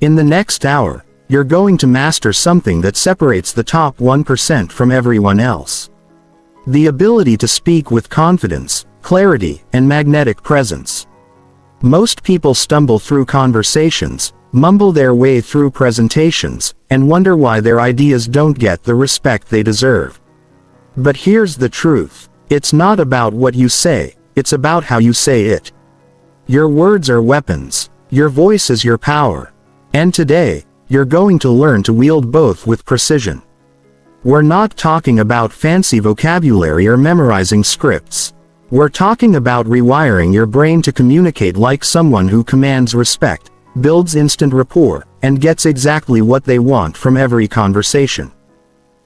In the next hour, you're going to master something that separates the top 1% from everyone else. The ability to speak with confidence, clarity, and magnetic presence. Most people stumble through conversations, mumble their way through presentations, and wonder why their ideas don't get the respect they deserve. But here's the truth. It's not about what you say, it's about how you say it. Your words are weapons. Your voice is your power. And today, you're going to learn to wield both with precision. We're not talking about fancy vocabulary or memorizing scripts. We're talking about rewiring your brain to communicate like someone who commands respect, builds instant rapport, and gets exactly what they want from every conversation.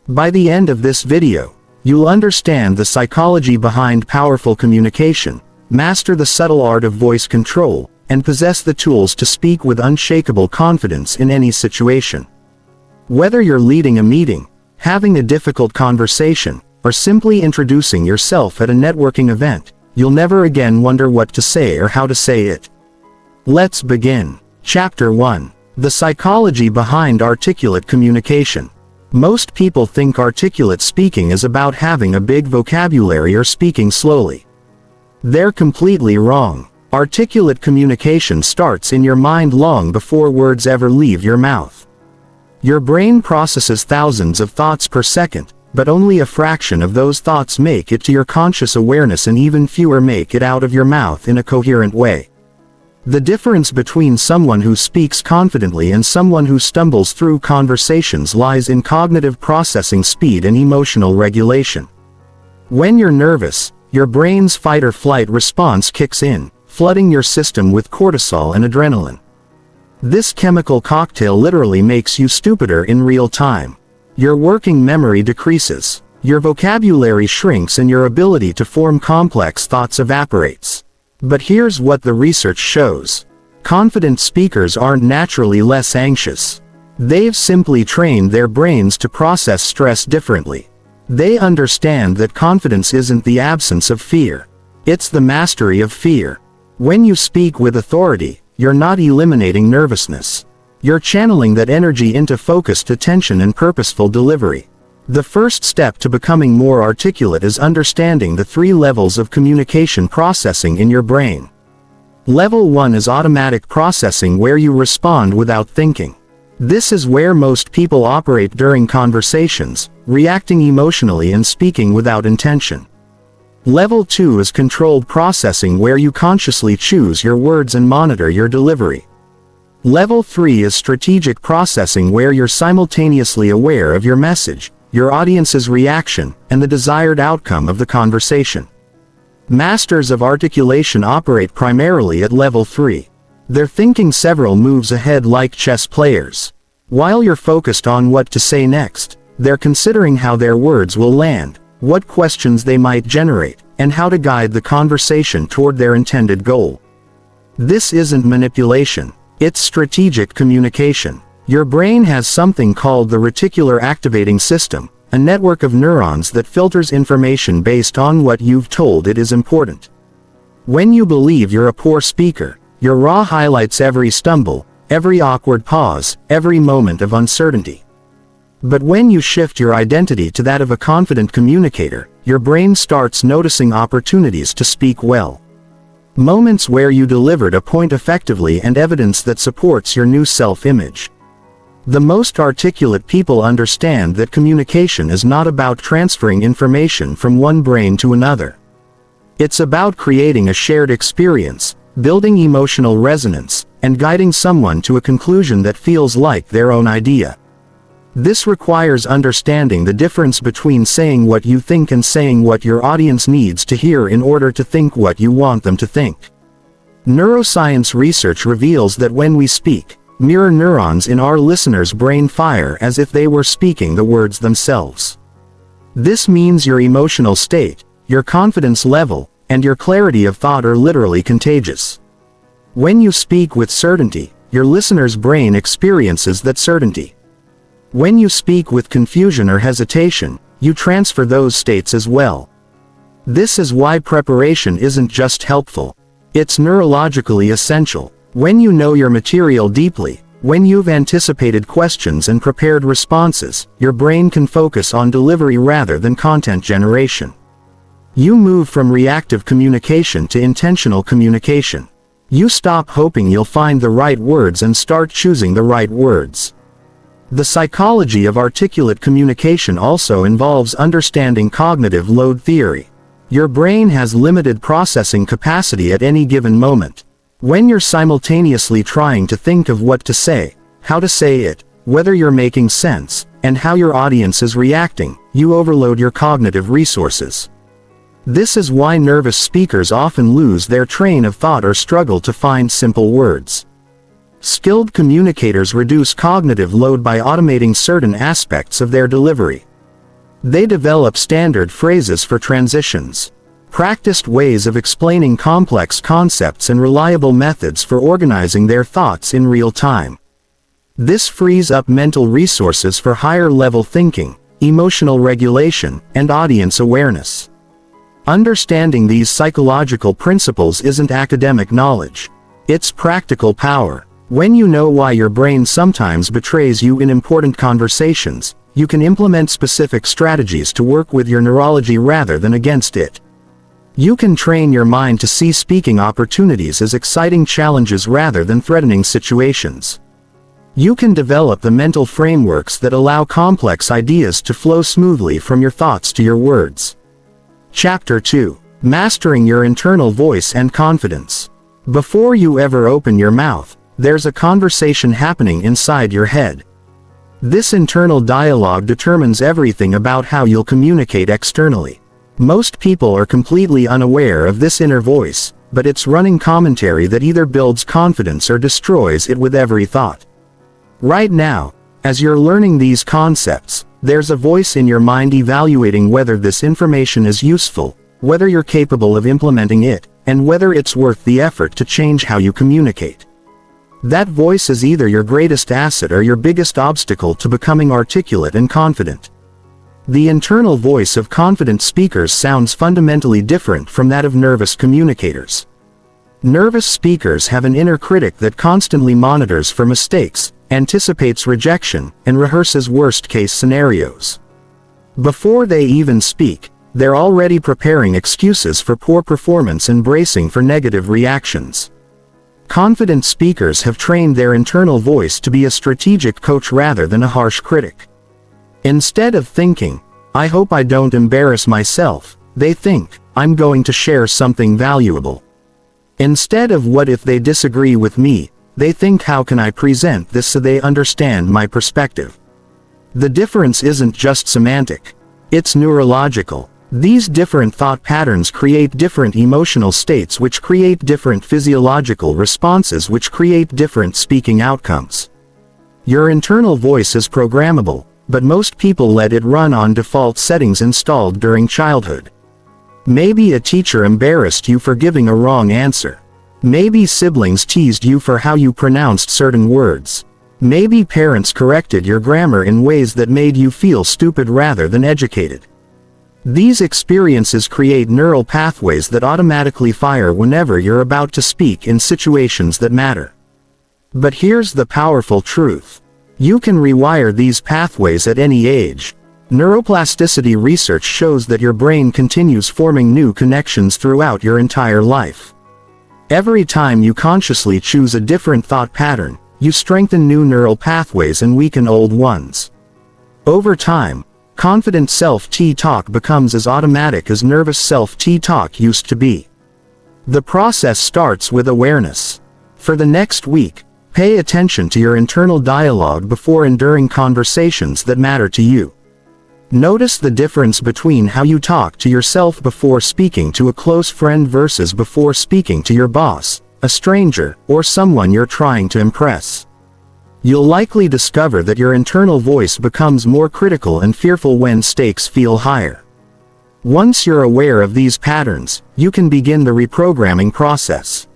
By the end of this video, you'll understand the psychology behind powerful communication, master the subtle art of voice control, and possess the tools to speak with unshakable confidence in any situation. Whether you're leading a meeting, having a difficult conversation, or simply introducing yourself at a networking event, you'll never again wonder what to say or how to say it. Let's begin. Chapter 1. The psychology behind articulate communication. Most people think articulate speaking is about having a big vocabulary or speaking slowly. They're completely wrong. Articulate communication starts in your mind long before words ever leave your mouth. Your brain processes thousands of thoughts per second, but only a fraction of those thoughts make it to your conscious awareness and even fewer make it out of your mouth in a coherent way. The difference between someone who speaks confidently and someone who stumbles through conversations lies in cognitive processing speed and emotional regulation. When you're nervous, your brain's fight-or-flight response kicks in, flooding your system with cortisol and adrenaline. This chemical cocktail literally makes you stupider in real time. Your working memory decreases, your vocabulary shrinks, and your ability to form complex thoughts evaporates. But here's what the research shows. Confident speakers aren't naturally less anxious. They've simply trained their brains to process stress differently. They understand that confidence isn't the absence of fear. It's the mastery of fear. When you speak with authority, you're not eliminating nervousness. You're channeling that energy into focused attention and purposeful delivery. The first step to becoming more articulate is understanding the 3 levels of communication processing in your brain. Level 1 is automatic processing, where you respond without thinking. This is where most people operate during conversations, reacting emotionally and speaking without intention. Level 2 is controlled processing, where you consciously choose your words and monitor your delivery. Level 3 is strategic processing, where you're simultaneously aware of your message, your audience's reaction, and the desired outcome of the conversation. Masters of articulation operate primarily at level 3. They're thinking several moves ahead like chess players. While you're focused on what to say next, they're considering how their words will land, what questions they might generate, and how to guide the conversation toward their intended goal. This isn't manipulation, it's strategic communication. Your brain has something called the reticular activating system, a network of neurons that filters information based on what you've told it is important. When you believe you're a poor speaker, your raw highlights every stumble, every awkward pause, every moment of uncertainty. But when you shift your identity to that of a confident communicator, your brain starts noticing opportunities to speak well. Moments where you delivered a point effectively and evidence that supports your new self-image. The most articulate people understand that communication is not about transferring information from one brain to another. It's about creating a shared experience, building emotional resonance, and guiding someone to a conclusion that feels like their own idea. This requires understanding the difference between saying what you think and saying what your audience needs to hear in order to think what you want them to think. Neuroscience research reveals that when we speak, mirror neurons in our listeners' brain fire as if they were speaking the words themselves. This means your emotional state, your confidence level, and your clarity of thought are literally contagious. When you speak with certainty, your listener's brain experiences that certainty. When you speak with confusion or hesitation, you transfer those states as well. This is why preparation isn't just helpful. It's neurologically essential. When you know your material deeply, When you've anticipated questions and prepared responses, your brain can focus on delivery rather than content generation. You move from reactive communication to intentional communication. You stop hoping you'll find the right words and start choosing the right words. The psychology of articulate communication also involves understanding cognitive load theory. Your brain has limited processing capacity at any given moment. When you're simultaneously trying to think of what to say, how to say it, whether you're making sense, and how your audience is reacting, you overload your cognitive resources. This is why nervous speakers often lose their train of thought or struggle to find simple words. Skilled communicators reduce cognitive load by automating certain aspects of their delivery. They develop standard phrases for transitions, practiced ways of explaining complex concepts, and reliable methods for organizing their thoughts in real time. This frees up mental resources for higher-level thinking, emotional regulation, and audience awareness. Understanding these psychological principles isn't academic knowledge. It's practical power. When you know why your brain sometimes betrays you in important conversations, you can implement specific strategies to work with your neurology rather than against it. You can train your mind to see speaking opportunities as exciting challenges rather than threatening situations. You can develop the mental frameworks that allow complex ideas to flow smoothly from your thoughts to your words. Chapter 2. Mastering your internal voice and confidence. Before you ever open your mouth, there's a conversation happening inside your head. This internal dialogue determines everything about how you'll communicate externally. Most people are completely unaware of this inner voice, but it's running commentary that either builds confidence or destroys it with every thought. Right now, as you're learning these concepts, there's a voice in your mind evaluating whether this information is useful, whether you're capable of implementing it, and whether it's worth the effort to change how you communicate. That voice is either your greatest asset or your biggest obstacle to becoming articulate and confident. The internal voice of confident speakers sounds fundamentally different from that of nervous communicators. Nervous speakers have an inner critic that constantly monitors for mistakes, anticipates rejection, and rehearses worst-case scenarios. Before they even speak, they're already preparing excuses for poor performance and bracing for negative reactions. Confident speakers have trained their internal voice to be a strategic coach rather than a harsh critic. Instead of thinking, "I hope I don't embarrass myself," they think, "I'm going to share something valuable." Instead of "what if they disagree with me," they think, "how can I present this so they understand my perspective?" The difference isn't just semantic. It's neurological. These different thought patterns create different emotional states, which create different physiological responses, which create different speaking outcomes. Your internal voice is programmable, but most people let it run on default settings installed during childhood. Maybe a teacher embarrassed you for giving a wrong answer. Maybe siblings teased you for how you pronounced certain words. Maybe parents corrected your grammar in ways that made you feel stupid rather than educated. These experiences create neural pathways that automatically fire whenever you're about to speak in situations that matter. But here's the powerful truth. You can rewire these pathways at any age. Neuroplasticity research shows that your brain continues forming new connections throughout your entire life. Every time you consciously choose a different thought pattern, you strengthen new neural pathways and weaken old ones. Over time, confident self-talk becomes as automatic as nervous self-talk used to be. The process starts with awareness. For the next week, pay attention to your internal dialogue before and during conversations that matter to you. Notice the difference between how you talk to yourself before speaking to a close friend versus before speaking to your boss, a stranger, or someone you're trying to impress. You'll likely discover that your internal voice becomes more critical and fearful when stakes feel higher. Once you're aware of these patterns, you can begin the reprogramming process.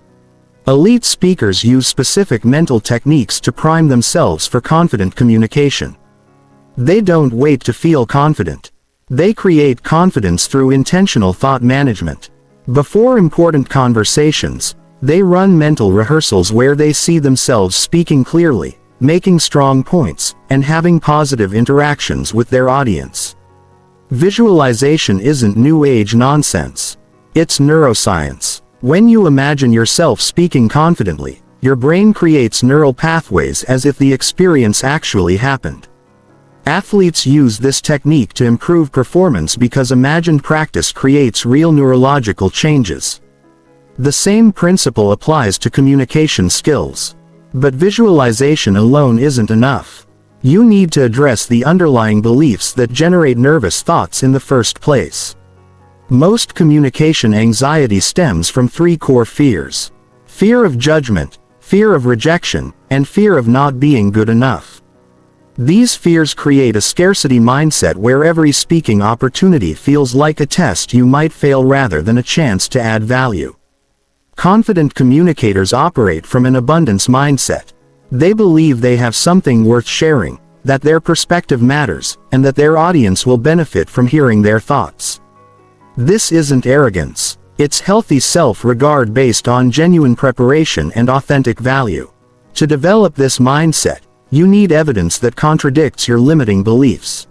Elite speakers use specific mental techniques to prime themselves for confident communication. They don't wait to feel confident. They create confidence through intentional thought management. Before important conversations, they run mental rehearsals where they see themselves speaking clearly, making strong points, and having positive interactions with their audience. Visualization isn't New Age nonsense. It's neuroscience. When you imagine yourself speaking confidently, your brain creates neural pathways as if the experience actually happened. Athletes use this technique to improve performance because imagined practice creates real neurological changes. The same principle applies to communication skills. But visualization alone isn't enough. You need to address the underlying beliefs that generate nervous thoughts in the first place. Most communication anxiety stems from three core fears: fear of judgment, fear of rejection, and fear of not being good enough. These fears create a scarcity mindset where every speaking opportunity feels like a test you might fail rather than a chance to add value. Confident communicators operate from an abundance mindset. They believe they have something worth sharing, that their perspective matters, and that their audience will benefit from hearing their thoughts. This isn't arrogance. It's healthy self-regard based on genuine preparation and authentic value. To develop this mindset, you need evidence that contradicts your limiting beliefs.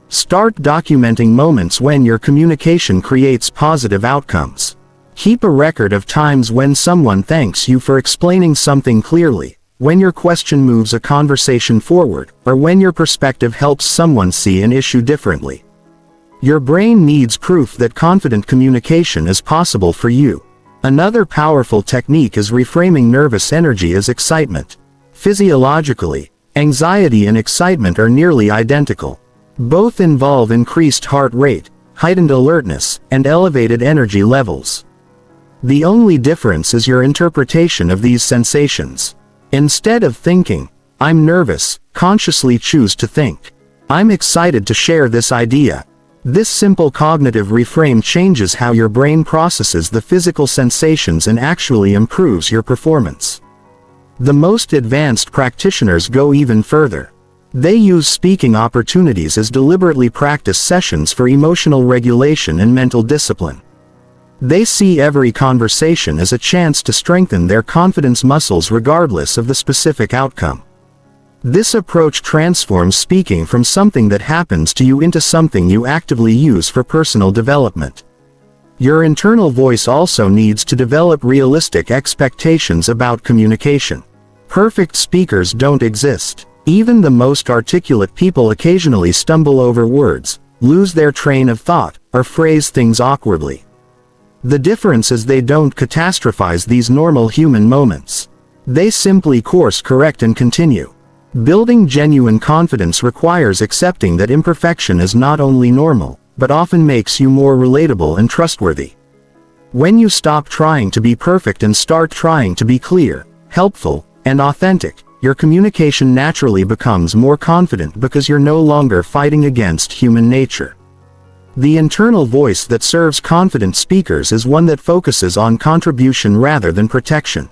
Start documenting moments when your communication creates positive outcomes. Keep a record of times when someone thanks you for explaining something clearly, when your question moves a conversation forward, or when your perspective helps someone see an issue differently. Your brain needs proof that confident communication is possible for you. Another powerful technique is reframing nervous energy as excitement. Physiologically, anxiety and excitement are nearly identical. Both involve increased heart rate, heightened alertness, and elevated energy levels. The only difference is your interpretation of these sensations. Instead of thinking, "I'm nervous," consciously choose to think, "I'm excited to share this idea." This simple cognitive reframe changes how your brain processes the physical sensations and actually improves your performance. The most advanced practitioners go even further. They use speaking opportunities as deliberately practice sessions for emotional regulation and mental discipline. They see every conversation as a chance to strengthen their confidence muscles regardless of the specific outcome. This approach transforms speaking from something that happens to you into something you actively use for personal development. Your internal voice also needs to develop realistic expectations about communication. Perfect speakers don't exist. Even the most articulate people occasionally stumble over words, lose their train of thought, or phrase things awkwardly. The difference is they don't catastrophize these normal human moments. They simply course correct and continue. Building genuine confidence requires accepting that imperfection is not only normal, but often makes you more relatable and trustworthy. When you stop trying to be perfect and start trying to be clear, helpful, and authentic, your communication naturally becomes more confident because you're no longer fighting against human nature. The internal voice that serves confident speakers is one that focuses on contribution rather than protection.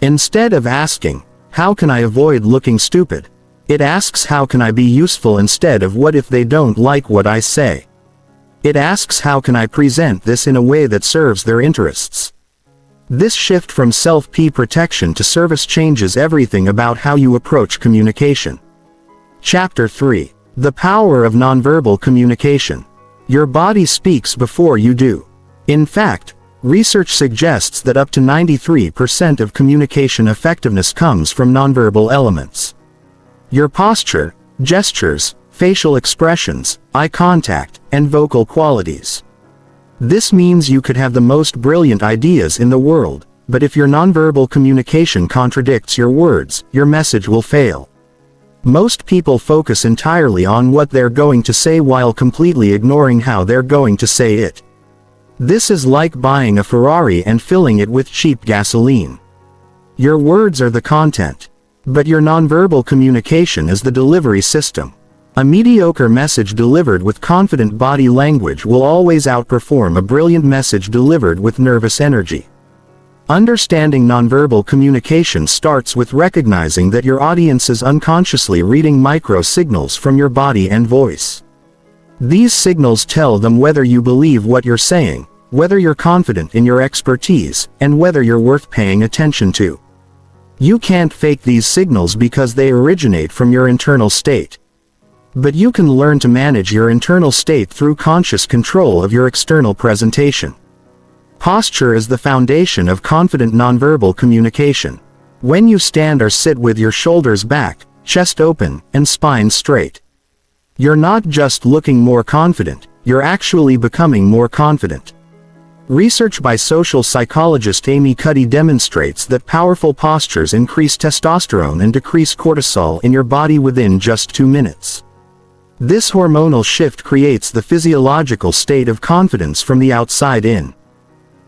Instead of asking, "How can I avoid looking stupid?" it asks, "How can I be useful?" instead of "What if they don't like what I say?" It asks, "How can I present this in a way that serves their interests?" This shift from self-protection to service changes everything about how you approach communication. Chapter 3. The Power of Nonverbal Communication. Your body speaks before you do. In fact, research suggests that up to 93% of communication effectiveness comes from nonverbal elements. Your posture, gestures, facial expressions, eye contact, and vocal qualities. This means you could have the most brilliant ideas in the world, but if your nonverbal communication contradicts your words, your message will fail. Most people focus entirely on what they're going to say while completely ignoring how they're going to say it. This is like buying a Ferrari and filling it with cheap gasoline. Your words are the content, but your nonverbal communication is the delivery system. A mediocre message delivered with confident body language will always outperform a brilliant message delivered with nervous energy. Understanding nonverbal communication starts with recognizing that your audience is unconsciously reading micro signals from your body and voice. These signals tell them whether you believe what you're saying, whether you're confident in your expertise, and whether you're worth paying attention to. You can't fake these signals because they originate from your internal state. But you can learn to manage your internal state through conscious control of your external presentation. Posture is the foundation of confident nonverbal communication. When you stand or sit with your shoulders back, chest open, and spine straight, you're not just looking more confident, you're actually becoming more confident. Research by social psychologist Amy Cuddy demonstrates that powerful postures increase testosterone and decrease cortisol in your body within just 2 minutes. This hormonal shift creates the physiological state of confidence from the outside in.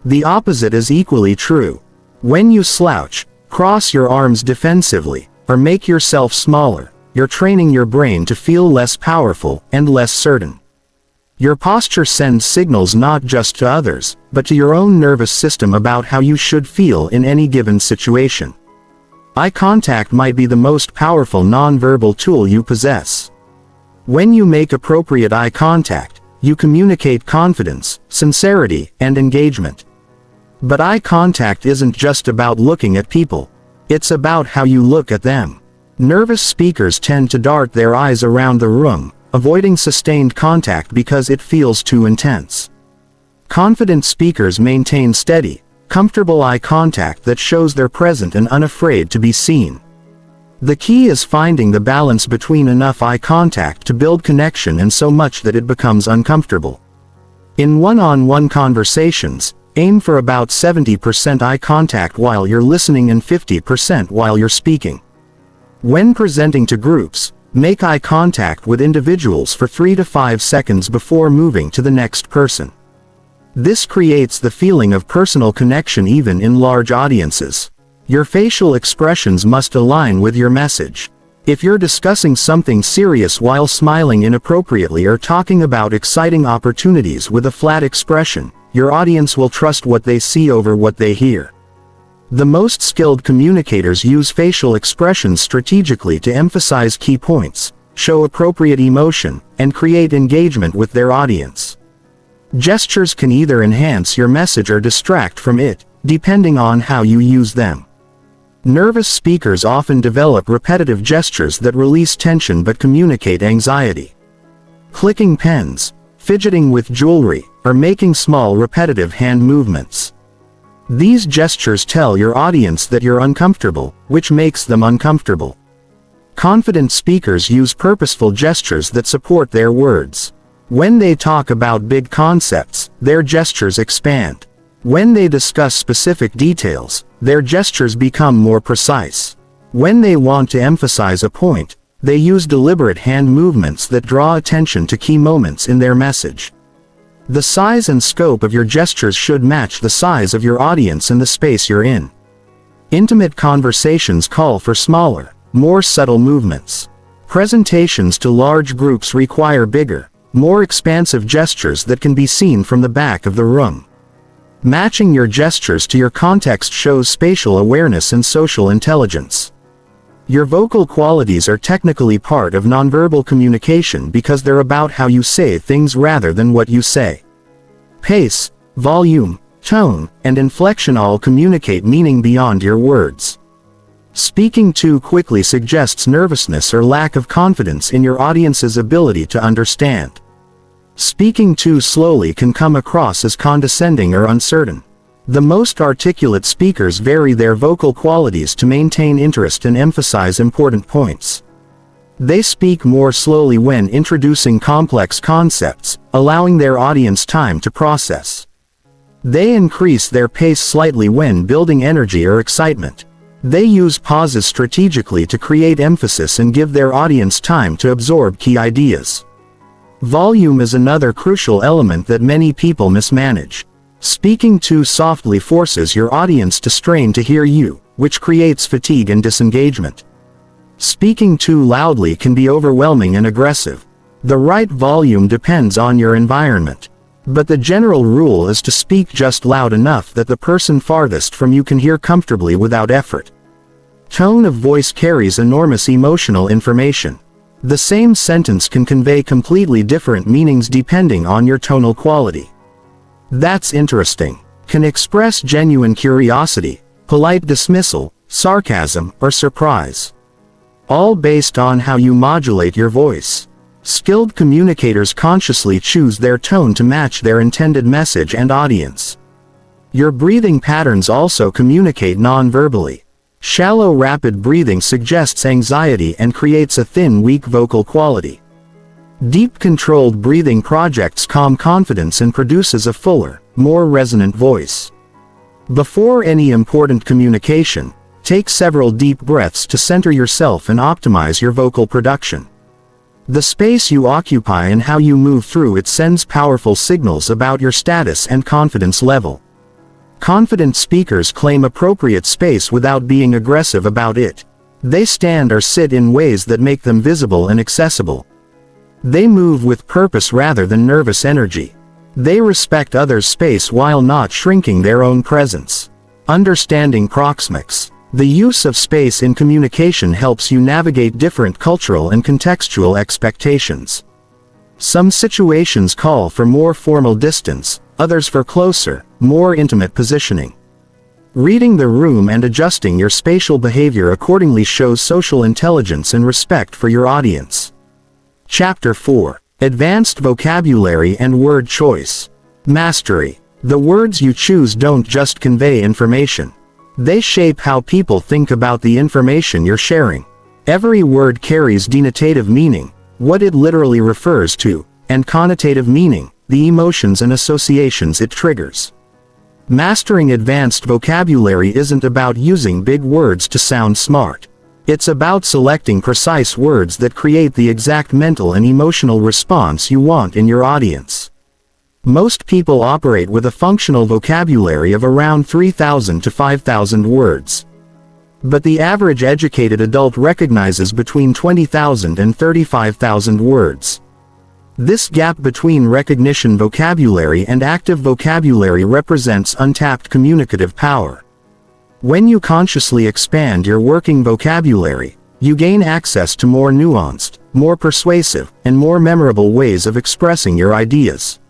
The opposite is equally true. When you slouch, cross your arms defensively, or make yourself smaller, you're training your brain to feel less powerful and less certain. Your posture sends signals not just to others, but to your own nervous system about how you should feel in any given situation. Eye contact might be the most powerful nonverbal tool you possess. When you make appropriate eye contact, you communicate confidence, sincerity, and engagement. But eye contact isn't just about looking at people. It's about how you look at them. Nervous speakers tend to dart their eyes around the room, avoiding sustained contact because it feels too intense. Confident speakers maintain steady, comfortable eye contact that shows they're present and unafraid to be seen. The key is finding the balance between enough eye contact to build connection and so much that it becomes uncomfortable. In one-on-one conversations, aim for about 70% eye contact while you're listening and 50% while you're speaking. When presenting to groups, make eye contact with individuals for 3 to 5 seconds before moving to the next person. This creates the feeling of personal connection even in large audiences. Your facial expressions must align with your message. If you're discussing something serious while smiling inappropriately or talking about exciting opportunities with a flat expression, your audience will trust what they see over what they hear. The most skilled communicators use facial expressions strategically to emphasize key points, show appropriate emotion, and create engagement with their audience. Gestures can either enhance your message or distract from it, depending on how you use them. Nervous speakers often develop repetitive gestures that release tension but communicate anxiety. Clicking pens, fidgeting with jewelry, or making small repetitive hand movements. These gestures tell your audience that you're uncomfortable, which makes them uncomfortable. Confident speakers use purposeful gestures that support their words. When they talk about big concepts, their gestures expand. When they discuss specific details, their gestures become more precise. When they want to emphasize a point, they use deliberate hand movements that draw attention to key moments in their message. The size and scope of your gestures should match the size of your audience and the space you're in. Intimate conversations call for smaller, more subtle movements. Presentations to large groups require bigger, more expansive gestures that can be seen from the back of the room. Matching your gestures to your context shows spatial awareness and social intelligence. Your vocal qualities are technically part of nonverbal communication because they're about how you say things rather than what you say. Pace, volume, tone, and inflection all communicate meaning beyond your words. Speaking too quickly suggests nervousness or lack of confidence in your audience's ability to understand. Speaking too slowly can come across as condescending or uncertain. The most articulate speakers vary their vocal qualities to maintain interest and emphasize important points. They speak more slowly when introducing complex concepts, allowing their audience time to process. They increase their pace slightly when building energy or excitement. They use pauses strategically to create emphasis and give their audience time to absorb key ideas. Volume is another crucial element that many people mismanage. Speaking too softly forces your audience to strain to hear you, which creates fatigue and disengagement. Speaking too loudly can be overwhelming and aggressive. The right volume depends on your environment. But the general rule is to speak just loud enough that the person farthest from you can hear comfortably without effort. Tone of voice carries enormous emotional information. The same sentence can convey completely different meanings depending on your tonal quality. "That's interesting" can express genuine curiosity, polite dismissal, sarcasm, or surprise. All based on how you modulate your voice. Skilled communicators consciously choose their tone to match their intended message and audience. Your breathing patterns also communicate non-verbally. Shallow rapid breathing suggests anxiety and creates a thin weak vocal quality. Deep controlled breathing projects calm confidence and produces a fuller, more resonant voice. Before any important communication, take several deep breaths to center yourself and optimize your vocal production. The space you occupy and how you move through it sends powerful signals about your status and confidence level. Confident speakers claim appropriate space without being aggressive about it. They stand or sit in ways that make them visible and accessible. They move with purpose rather than nervous energy. They respect others' space while not shrinking their own presence. Understanding proxemics. The use of space in communication helps you navigate different cultural and contextual expectations. Some situations call for more formal distance, others for closer, more intimate positioning. Reading the room and adjusting your spatial behavior accordingly shows social intelligence and respect for your audience. Chapter 4. Advanced Vocabulary and Word Choice. Mastery. The words you choose don't just convey information. They shape how people think about the information you're sharing. Every word carries denotative meaning, what it literally refers to, and connotative meaning, the emotions and associations it triggers. Mastering advanced vocabulary isn't about using big words to sound smart. It's about selecting precise words that create the exact mental and emotional response you want in your audience. Most people operate with a functional vocabulary of around 3,000 to 5,000 words. But the average educated adult recognizes between 20,000 and 35,000 words. This gap between recognition vocabulary and active vocabulary represents untapped communicative power. When you consciously expand your working vocabulary, you gain access to more nuanced, more persuasive, and more memorable ways of expressing your ideas.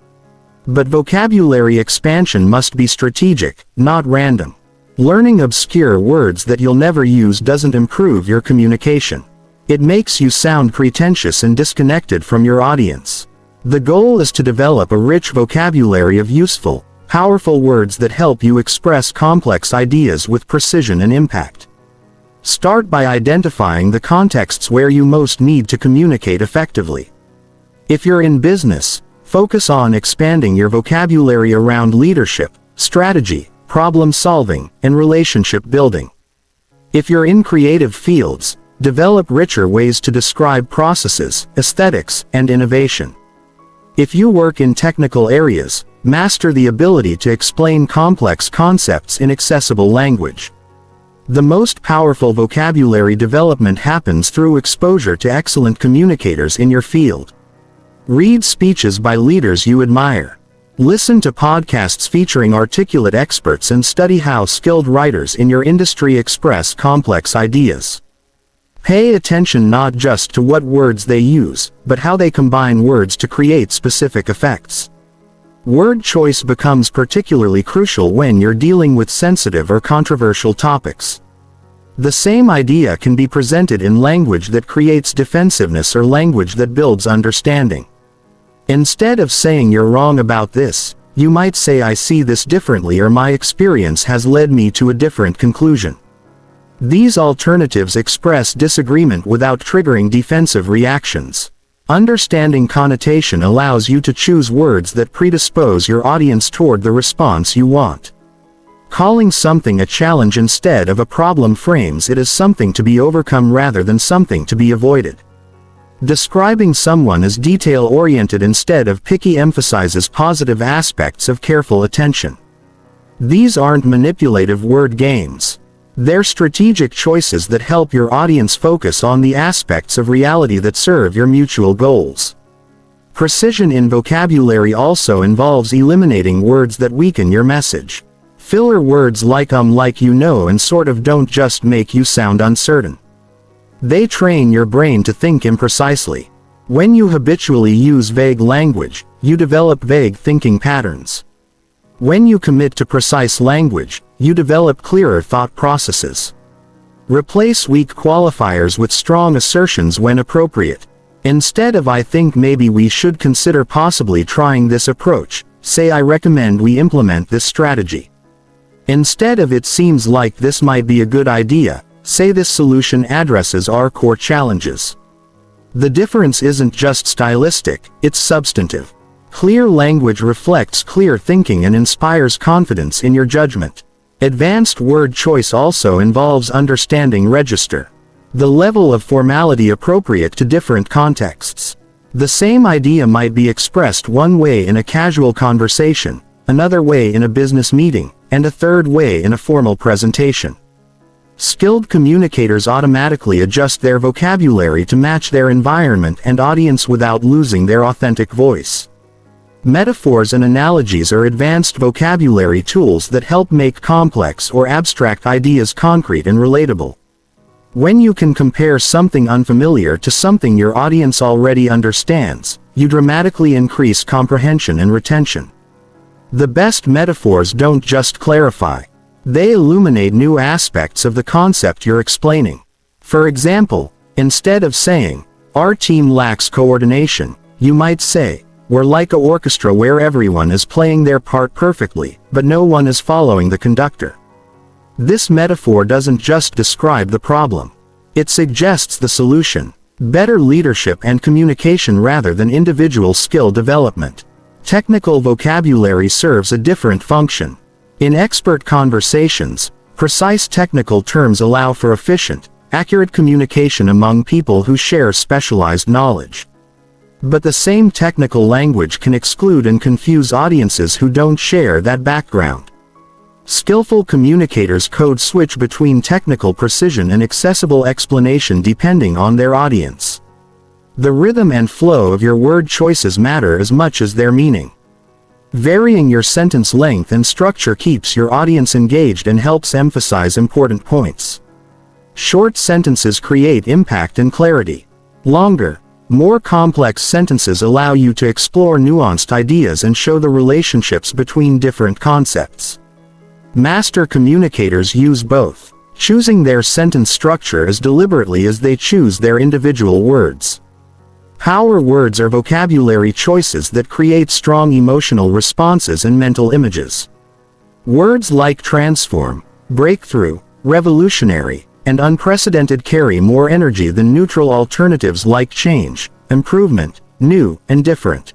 But vocabulary expansion must be strategic, not random. Learning obscure words that you'll never use doesn't improve your communication. It makes you sound pretentious and disconnected from your audience. The goal is to develop a rich vocabulary of useful, powerful words that help you express complex ideas with precision and impact. Start by identifying the contexts where you most need to communicate effectively. If you're in business, focus on expanding your vocabulary around leadership, strategy, problem solving, and relationship building. If you're in creative fields, develop richer ways to describe processes, aesthetics, and innovation. If you work in technical areas, master the ability to explain complex concepts in accessible language. The most powerful vocabulary development happens through exposure to excellent communicators in your field. Read speeches by leaders you admire. Listen to podcasts featuring articulate experts and study how skilled writers in your industry express complex ideas. Pay attention not just to what words they use, but how they combine words to create specific effects. Word choice becomes particularly crucial when you're dealing with sensitive or controversial topics. The same idea can be presented in language that creates defensiveness or language that builds understanding. Instead of saying "you're wrong about this," you might say "I see this differently" or "my experience has led me to a different conclusion." These alternatives express disagreement without triggering defensive reactions. Understanding connotation allows you to choose words that predispose your audience toward the response you want. Calling something a challenge instead of a problem frames it as something to be overcome rather than something to be avoided. Describing someone as detail-oriented instead of picky emphasizes positive aspects of careful attention. These aren't manipulative word games. They're strategic choices that help your audience focus on the aspects of reality that serve your mutual goals. Precision in vocabulary also involves eliminating words that weaken your message. Filler words like like you know and sort of don't just make you sound uncertain. They train your brain to think imprecisely. When you habitually use vague language, you develop vague thinking patterns. When you commit to precise language, you develop clearer thought processes. Replace weak qualifiers with strong assertions when appropriate. Instead of "I think maybe we should consider possibly trying this approach," say "I recommend we implement this strategy." Instead of "It seems like this might be a good idea," say "This solution addresses our core challenges." The difference isn't just stylistic, it's substantive. Clear language reflects clear thinking and inspires confidence in your judgment. Advanced word choice also involves understanding register, the level of formality appropriate to different contexts. The same idea might be expressed one way in a casual conversation, another way in a business meeting, and a third way in a formal presentation. Skilled communicators automatically adjust their vocabulary to match their environment and audience without losing their authentic voice. Metaphors and analogies are advanced vocabulary tools that help make complex or abstract ideas concrete and relatable. When you can compare something unfamiliar to something your audience already understands, you dramatically increase comprehension and retention. The best metaphors don't just clarify. They illuminate new aspects of the concept you're explaining. For example, instead of saying, "Our team lacks coordination," you might say, "We're like an orchestra where everyone is playing their part perfectly, but no one is following the conductor." This metaphor doesn't just describe the problem. It suggests the solution: better leadership and communication rather than individual skill development. Technical vocabulary serves a different function. In expert conversations, precise technical terms allow for efficient, accurate communication among people who share specialized knowledge. But the same technical language can exclude and confuse audiences who don't share that background. Skillful communicators code switch between technical precision and accessible explanation depending on their audience. The rhythm and flow of your word choices matter as much as their meaning. Varying your sentence length and structure keeps your audience engaged and helps emphasize important points. Short sentences create impact and clarity. Longer, more complex sentences allow you to explore nuanced ideas and show the relationships between different concepts. Master communicators use both, choosing their sentence structure as deliberately as they choose their individual words. Power words are vocabulary choices that create strong emotional responses and mental images. Words like transform, breakthrough, revolutionary, and unprecedented carry more energy than neutral alternatives like change, improvement, new, and different.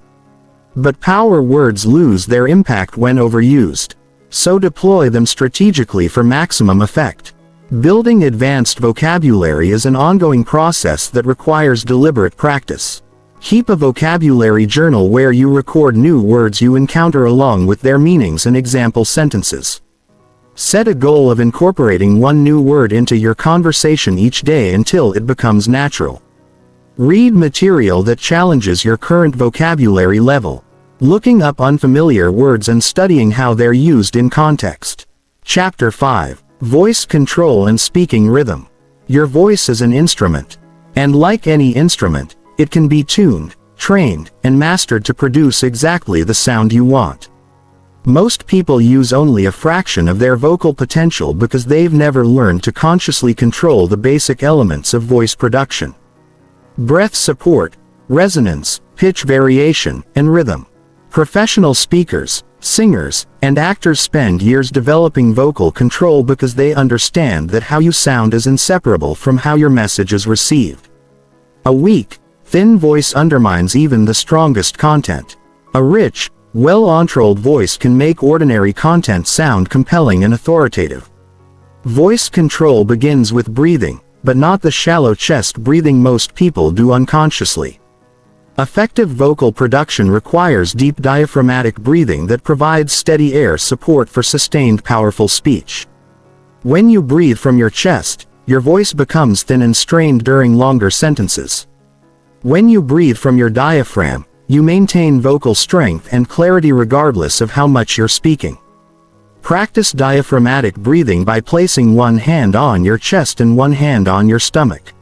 But power words lose their impact when overused. So deploy them strategically for maximum effect. Building advanced vocabulary is an ongoing process that requires deliberate practice. Keep a vocabulary journal where you record new words you encounter along with their meanings and example sentences. Set a goal of incorporating one new word into your conversation each day until it becomes natural. Read material that challenges your current vocabulary level, looking up unfamiliar words and studying how they're used in context. Chapter 5. Voice Control and Speaking Rhythm. Your voice is an instrument. And like any instrument, it can be tuned, trained, and mastered to produce exactly the sound you want. Most people use only a fraction of their vocal potential because they've never learned to consciously control the basic elements of voice production: breath support, resonance, pitch variation, and rhythm. Professional speakers, singers, and actors spend years developing vocal control because they understand that how you sound is inseparable from how your message is received. A weak, thin voice undermines even the strongest content. A rich, well-controlled voice can make ordinary content sound compelling and authoritative. Voice control begins with breathing, but not the shallow chest breathing most people do unconsciously. Effective vocal production requires deep diaphragmatic breathing that provides steady air support for sustained powerful speech. When you breathe from your chest, your voice becomes thin and strained during longer sentences. When you breathe from your diaphragm, you maintain vocal strength and clarity regardless of how much you're speaking. Practice diaphragmatic breathing by placing one hand on your chest and one hand on your stomach.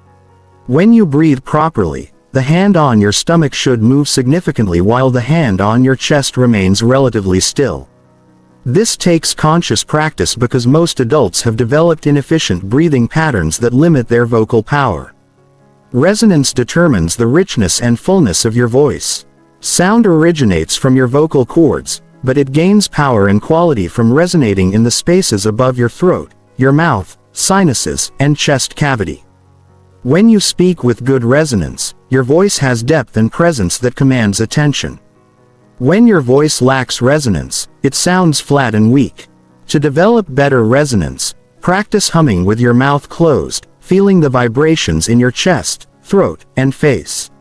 When you breathe properly, the hand on your stomach should move significantly while the hand on your chest remains relatively still. This takes conscious practice because most adults have developed inefficient breathing patterns that limit their vocal power. Resonance determines the richness and fullness of your voice. Sound originates from your vocal cords, but it gains power and quality from resonating in the spaces above your throat, your mouth, sinuses, and chest cavity. When you speak with good resonance, your voice has depth and presence that commands attention. When your voice lacks resonance, it sounds flat and weak. To develop better resonance, practice humming with your mouth closed, feeling the vibrations in your chest, throat, and face.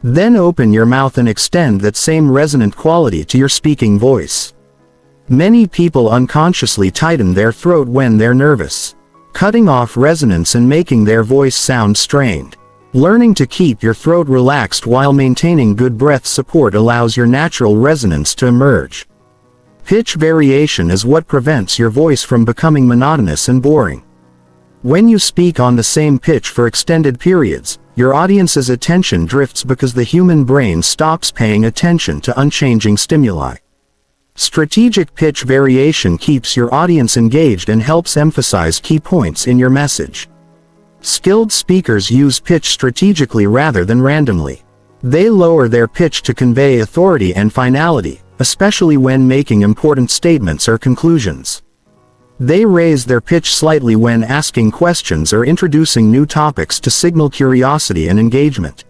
Then open your mouth and extend that same resonant quality to your speaking voice. Many people unconsciously tighten their throat when they're nervous, cutting off resonance and making their voice sound strained. Learning to keep your throat relaxed while maintaining good breath support allows your natural resonance to emerge. Pitch variation is what prevents your voice from becoming monotonous and boring. When you speak on the same pitch for extended periods, your audience's attention drifts because the human brain stops paying attention to unchanging stimuli. Strategic pitch variation keeps your audience engaged and helps emphasize key points in your message. Skilled speakers use pitch strategically rather than randomly. They lower their pitch to convey authority and finality, especially when making important statements or conclusions. They raise their pitch slightly when asking questions or introducing new topics to signal curiosity and engagement.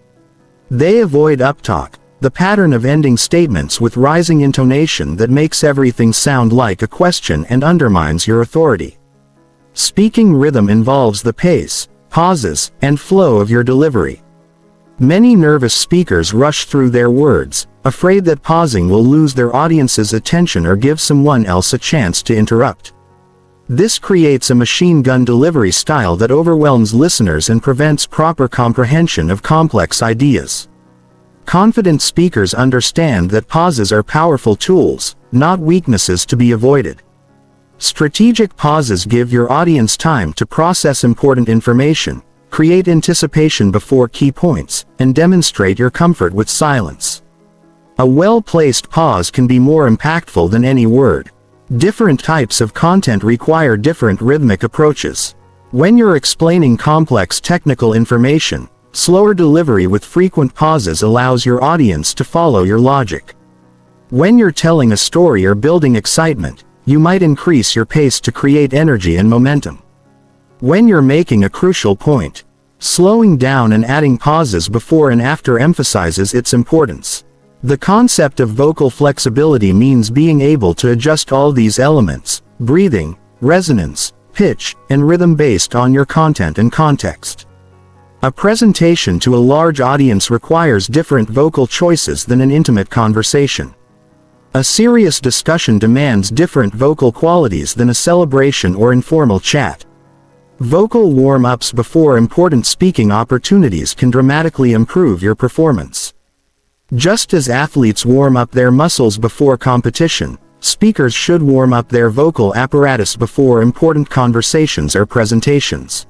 They avoid uptalk, the pattern of ending statements with rising intonation that makes everything sound like a question and undermines your authority. Speaking rhythm involves the pace, pauses, and flow of your delivery. Many nervous speakers rush through their words, afraid that pausing will lose their audience's attention or give someone else a chance to interrupt. This creates a machine gun delivery style that overwhelms listeners and prevents proper comprehension of complex ideas. Confident speakers understand that pauses are powerful tools, not weaknesses to be avoided. Strategic pauses give your audience time to process important information, create anticipation before key points, and demonstrate your comfort with silence. A well-placed pause can be more impactful than any word. Different types of content require different rhythmic approaches. When you're explaining complex technical information, slower delivery with frequent pauses allows your audience to follow your logic. When you're telling a story or building excitement, you might increase your pace to create energy and momentum. When you're making a crucial point, slowing down and adding pauses before and after emphasizes its importance. The concept of vocal flexibility means being able to adjust all these elements, breathing, resonance, pitch, and rhythm based on your content and context. A presentation to a large audience requires different vocal choices than an intimate conversation. A serious discussion demands different vocal qualities than a celebration or informal chat. Vocal warm-ups before important speaking opportunities can dramatically improve your performance. Just as athletes warm up their muscles before competition, speakers should warm up their vocal apparatus before important conversations or presentations.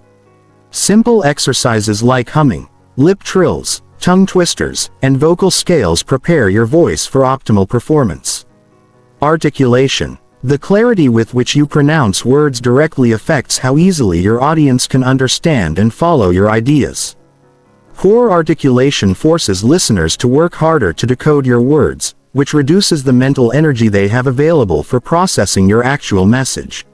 Simple exercises like humming, lip trills, tongue twisters, and vocal scales prepare your voice for optimal performance. Articulation. The clarity with which you pronounce words directly affects how easily your audience can understand and follow your ideas. Poor articulation forces listeners to work harder to decode your words, which reduces the mental energy they have available for processing your actual message.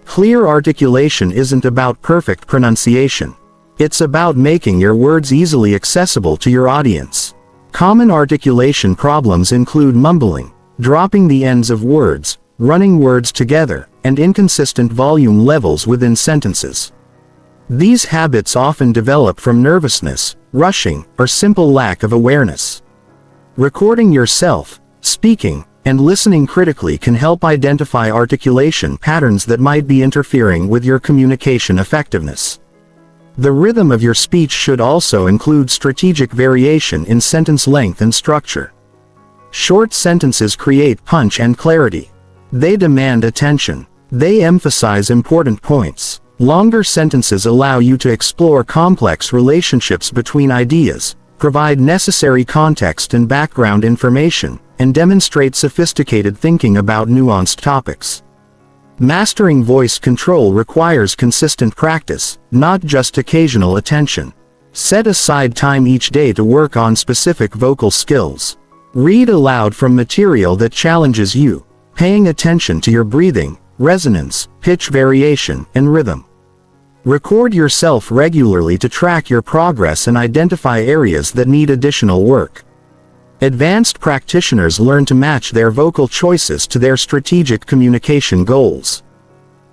Clear articulation isn't about perfect pronunciation. It's about making your words easily accessible to your audience. Common articulation problems include mumbling, dropping the ends of words, running words together, and inconsistent volume levels within sentences. These habits often develop from nervousness, rushing, or simple lack of awareness. Recording yourself, speaking, and listening critically can help identify articulation patterns that might be interfering with your communication effectiveness. The rhythm of your speech should also include strategic variation in sentence length and structure. Short sentences create punch and clarity. They demand attention. They emphasize important points. Longer sentences allow you to explore complex relationships between ideas, provide necessary context and background information, and demonstrate sophisticated thinking about nuanced topics. Mastering voice control requires consistent practice, not just occasional attention. Set aside time each day to work on specific vocal skills. Read aloud from material that challenges you, paying attention to your breathing, resonance, pitch variation, and rhythm. Record yourself regularly to track your progress and identify areas that need additional work. Advanced practitioners learn to match their vocal choices to their strategic communication goals.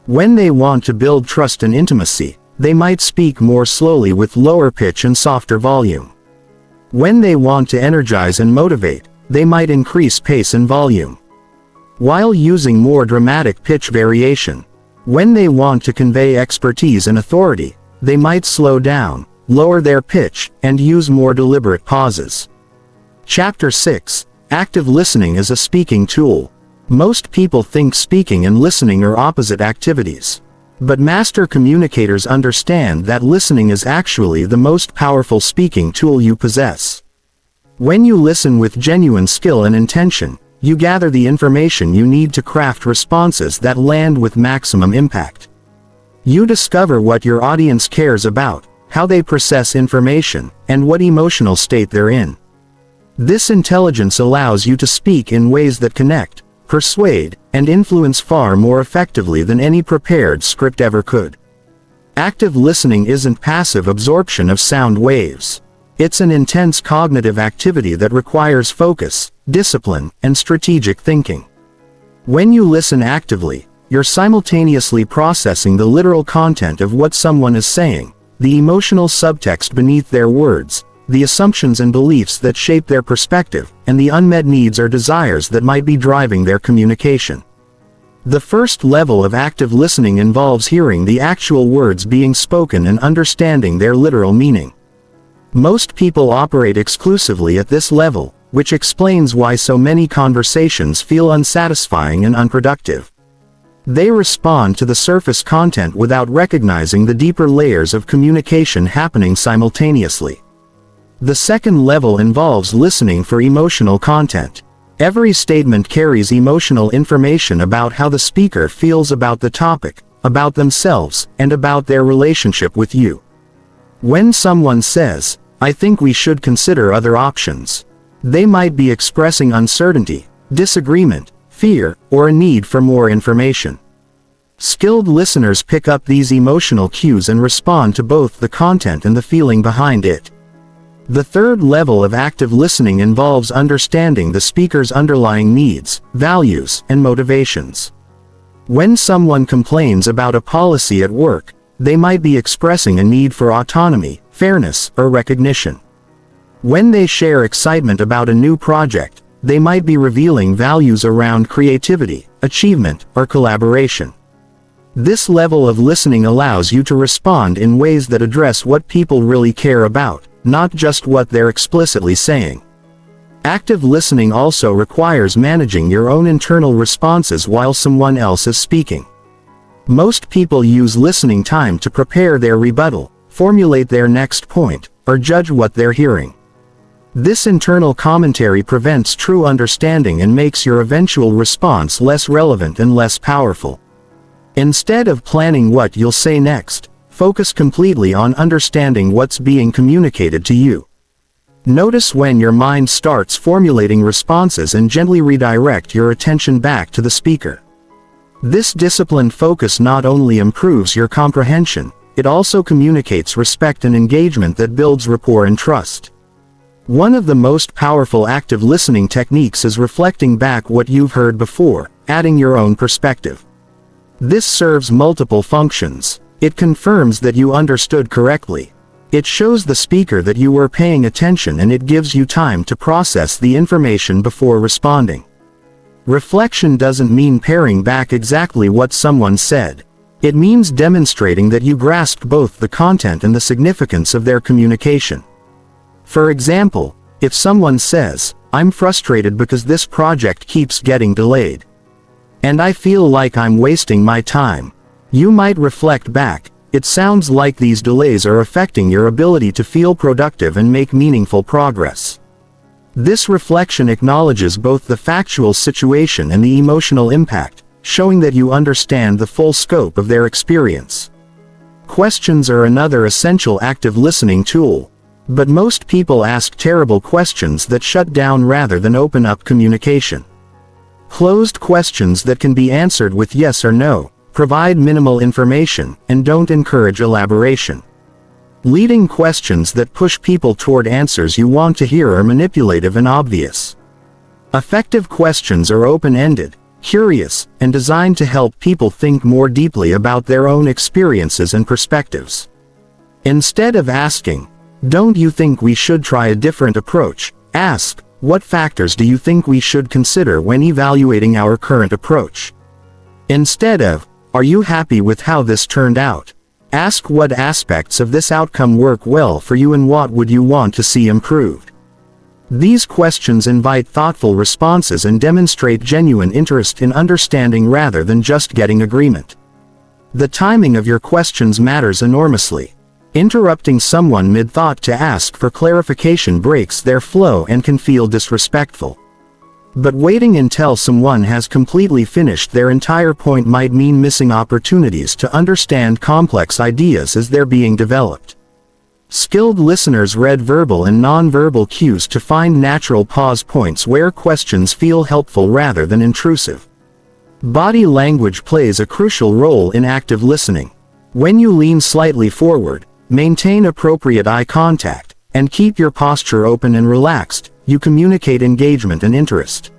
When they want to build trust and intimacy, they might speak more slowly with lower pitch and softer volume. When they want to energize and motivate, they might increase pace and volume, while using more dramatic pitch variation. When they want to convey expertise and authority, they might slow down, lower their pitch, and use more deliberate pauses. Chapter 6. Active listening is a speaking tool. Most people think speaking and listening are opposite activities. But master communicators understand that listening is actually the most powerful speaking tool you possess. When you listen with genuine skill and intention, you gather the information you need to craft responses that land with maximum impact. You discover what your audience cares about, how they process information, and what emotional state they're in. This intelligence allows you to speak in ways that connect, persuade, and influence far more effectively than any prepared script ever could. Active listening isn't passive absorption of sound waves. It's an intense cognitive activity that requires focus, discipline, and strategic thinking. When you listen actively, you're simultaneously processing the literal content of what someone is saying, the emotional subtext beneath their words, the assumptions and beliefs that shape their perspective, and the unmet needs or desires that might be driving their communication. The first level of active listening involves hearing the actual words being spoken and understanding their literal meaning. Most people operate exclusively at this level, which explains why so many conversations feel unsatisfying and unproductive. They respond to the surface content without recognizing the deeper layers of communication happening simultaneously. The second level involves listening for emotional content. Every statement carries emotional information about how the speaker feels about the topic, about themselves, and about their relationship with you. When someone says, "I think we should consider other options," they might be expressing uncertainty, disagreement, fear, or a need for more information. Skilled listeners pick up these emotional cues and respond to both the content and the feeling behind it. The third level of active listening involves understanding the speaker's underlying needs, values, and motivations. When someone complains about a policy at work, they might be expressing a need for autonomy, fairness, or recognition. When they share excitement about a new project, they might be revealing values around creativity, achievement, or collaboration. This level of listening allows you to respond in ways that address what people really care about, not just what they're explicitly saying. Active listening also requires managing your own internal responses while someone else is speaking. Most people use listening time to prepare their rebuttal, formulate their next point, or judge what they're hearing. This internal commentary prevents true understanding and makes your eventual response less relevant and less powerful. Instead of planning what you'll say next, focus completely on understanding what's being communicated to you. Notice when your mind starts formulating responses and gently redirect your attention back to the speaker. This disciplined focus not only improves your comprehension, it also communicates respect and engagement that builds rapport and trust. One of the most powerful active listening techniques is reflecting back what you've heard before, adding your own perspective. This serves multiple functions. It confirms that you understood correctly. It shows the speaker that you were paying attention, and it gives you time to process the information before responding. Reflection doesn't mean paring back exactly what someone said. It means demonstrating that you grasped both the content and the significance of their communication. For example, if someone says, "I'm frustrated because this project keeps getting delayed, and I feel like I'm wasting my time," you might reflect back, it sounds like these delays are affecting your ability to feel productive and make meaningful progress. This reflection acknowledges both the factual situation and the emotional impact, showing that you understand the full scope of their experience. Questions are another essential active listening tool. But most people ask terrible questions that shut down rather than open up communication. Closed questions that can be answered with yes or no, provide minimal information, and don't encourage elaboration. Leading questions that push people toward answers you want to hear are manipulative and obvious. Effective questions are open-ended, curious, and designed to help people think more deeply about their own experiences and perspectives. Instead of asking, "Don't you think we should try a different approach?" ask, "What factors do you think we should consider when evaluating our current approach?" Instead of, "Are you happy with how this turned out?" ask, "What aspects of this outcome work well for you and what would you want to see improved?" These questions invite thoughtful responses and demonstrate genuine interest in understanding rather than just getting agreement. The timing of your questions matters enormously. Interrupting someone mid-thought to ask for clarification breaks their flow and can feel disrespectful. But waiting until someone has completely finished their entire point might mean missing opportunities to understand complex ideas as they're being developed. Skilled listeners read verbal and non-verbal cues to find natural pause points where questions feel helpful rather than intrusive. Body language plays a crucial role in active listening. When you lean slightly forward, maintain appropriate eye contact, and keep your posture open and relaxed, you communicate engagement and interest.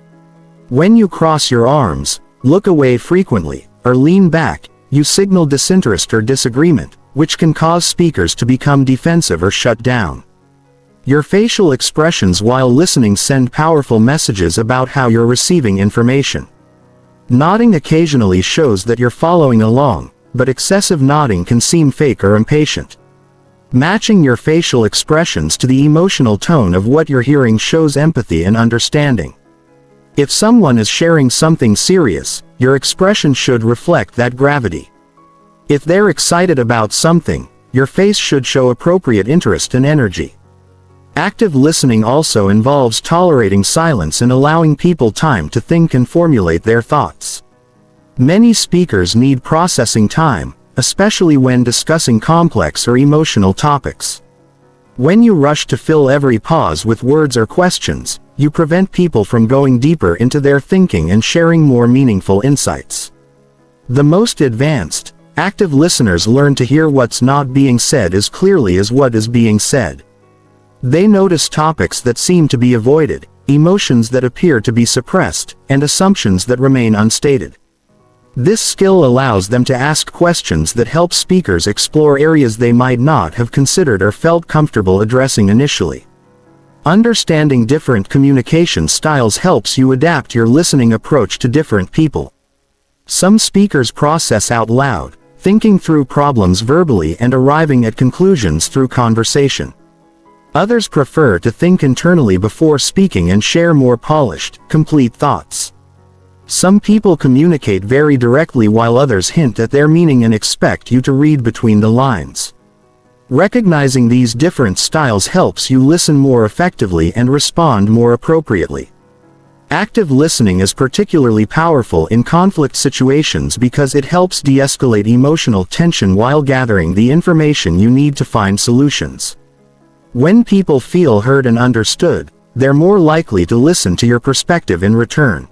When you cross your arms, look away frequently, or lean back, you signal disinterest or disagreement, which can cause speakers to become defensive or shut down. Your facial expressions while listening send powerful messages about how you're receiving information. Nodding occasionally shows that you're following along, but excessive nodding can seem fake or impatient. Matching your facial expressions to the emotional tone of what you're hearing shows empathy and understanding. If someone is sharing something serious, your expression should reflect that gravity. If they're excited about something, your face should show appropriate interest and energy. Active listening also involves tolerating silence and allowing people time to think and formulate their thoughts. Many speakers need processing time, especially when discussing complex or emotional topics. When you rush to fill every pause with words or questions, you prevent people from going deeper into their thinking and sharing more meaningful insights. The most advanced, active listeners learn to hear what's not being said as clearly as what is being said. They notice topics that seem to be avoided, emotions that appear to be suppressed, and assumptions that remain unstated. This skill allows them to ask questions that help speakers explore areas they might not have considered or felt comfortable addressing initially. Understanding different communication styles helps you adapt your listening approach to different people. Some speakers process out loud, thinking through problems verbally and arriving at conclusions through conversation. Others prefer to think internally before speaking and share more polished, complete thoughts. Some people communicate very directly while others hint at their meaning and expect you to read between the lines. Recognizing these different styles helps you listen more effectively and respond more appropriately. Active listening is particularly powerful in conflict situations because it helps de-escalate emotional tension while gathering the information you need to find solutions. When people feel heard and understood, they're more likely to listen to your perspective in return.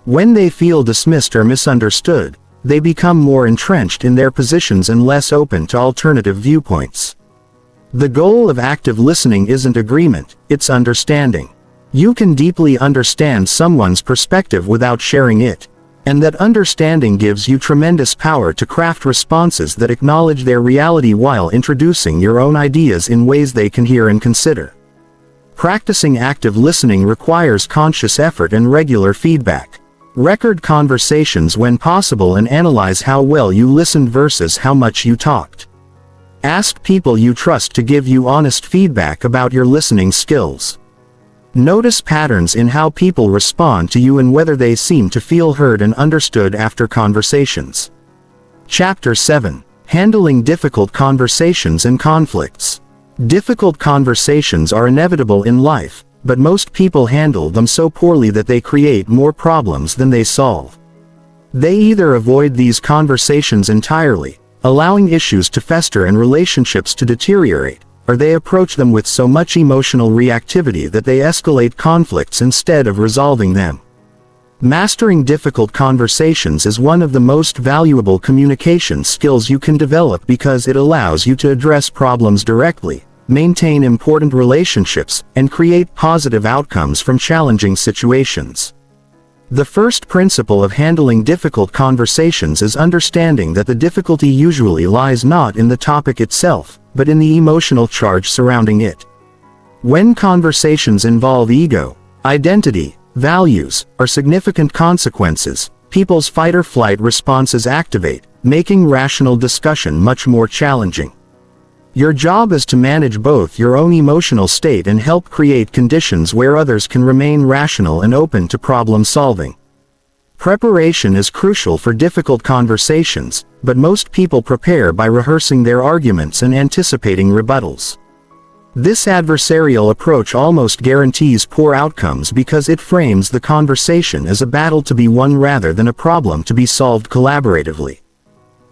When they feel dismissed or misunderstood, they become more entrenched in their positions and less open to alternative viewpoints. The goal of active listening isn't agreement, it's understanding. You can deeply understand someone's perspective without sharing it, and that understanding gives you tremendous power to craft responses that acknowledge their reality while introducing your own ideas in ways they can hear and consider. Practicing active listening requires conscious effort and regular feedback. Record conversations when possible and analyze how well you listened versus how much you talked. Ask people you trust to give you honest feedback about your listening skills. Notice patterns in how people respond to you and whether they seem to feel heard and understood after conversations. Chapter 7. Handling difficult conversations and conflicts. Difficult conversations are inevitable in life, but most people handle them so poorly that they create more problems than they solve. They either avoid these conversations entirely, allowing issues to fester and relationships to deteriorate, or they approach them with so much emotional reactivity that they escalate conflicts instead of resolving them. Mastering difficult conversations is one of the most valuable communication skills you can develop because it allows you to address problems directly, maintain important relationships, and create positive outcomes from challenging situations. The first principle of handling difficult conversations is understanding that the difficulty usually lies not in the topic itself, but in the emotional charge surrounding it. When conversations involve ego, identity, values, or significant consequences, people's fight-or-flight responses activate, making rational discussion much more challenging. Your job is to manage both your own emotional state and help create conditions where others can remain rational and open to problem solving. Preparation is crucial for difficult conversations, but most people prepare by rehearsing their arguments and anticipating rebuttals. This adversarial approach almost guarantees poor outcomes because it frames the conversation as a battle to be won rather than a problem to be solved collaboratively.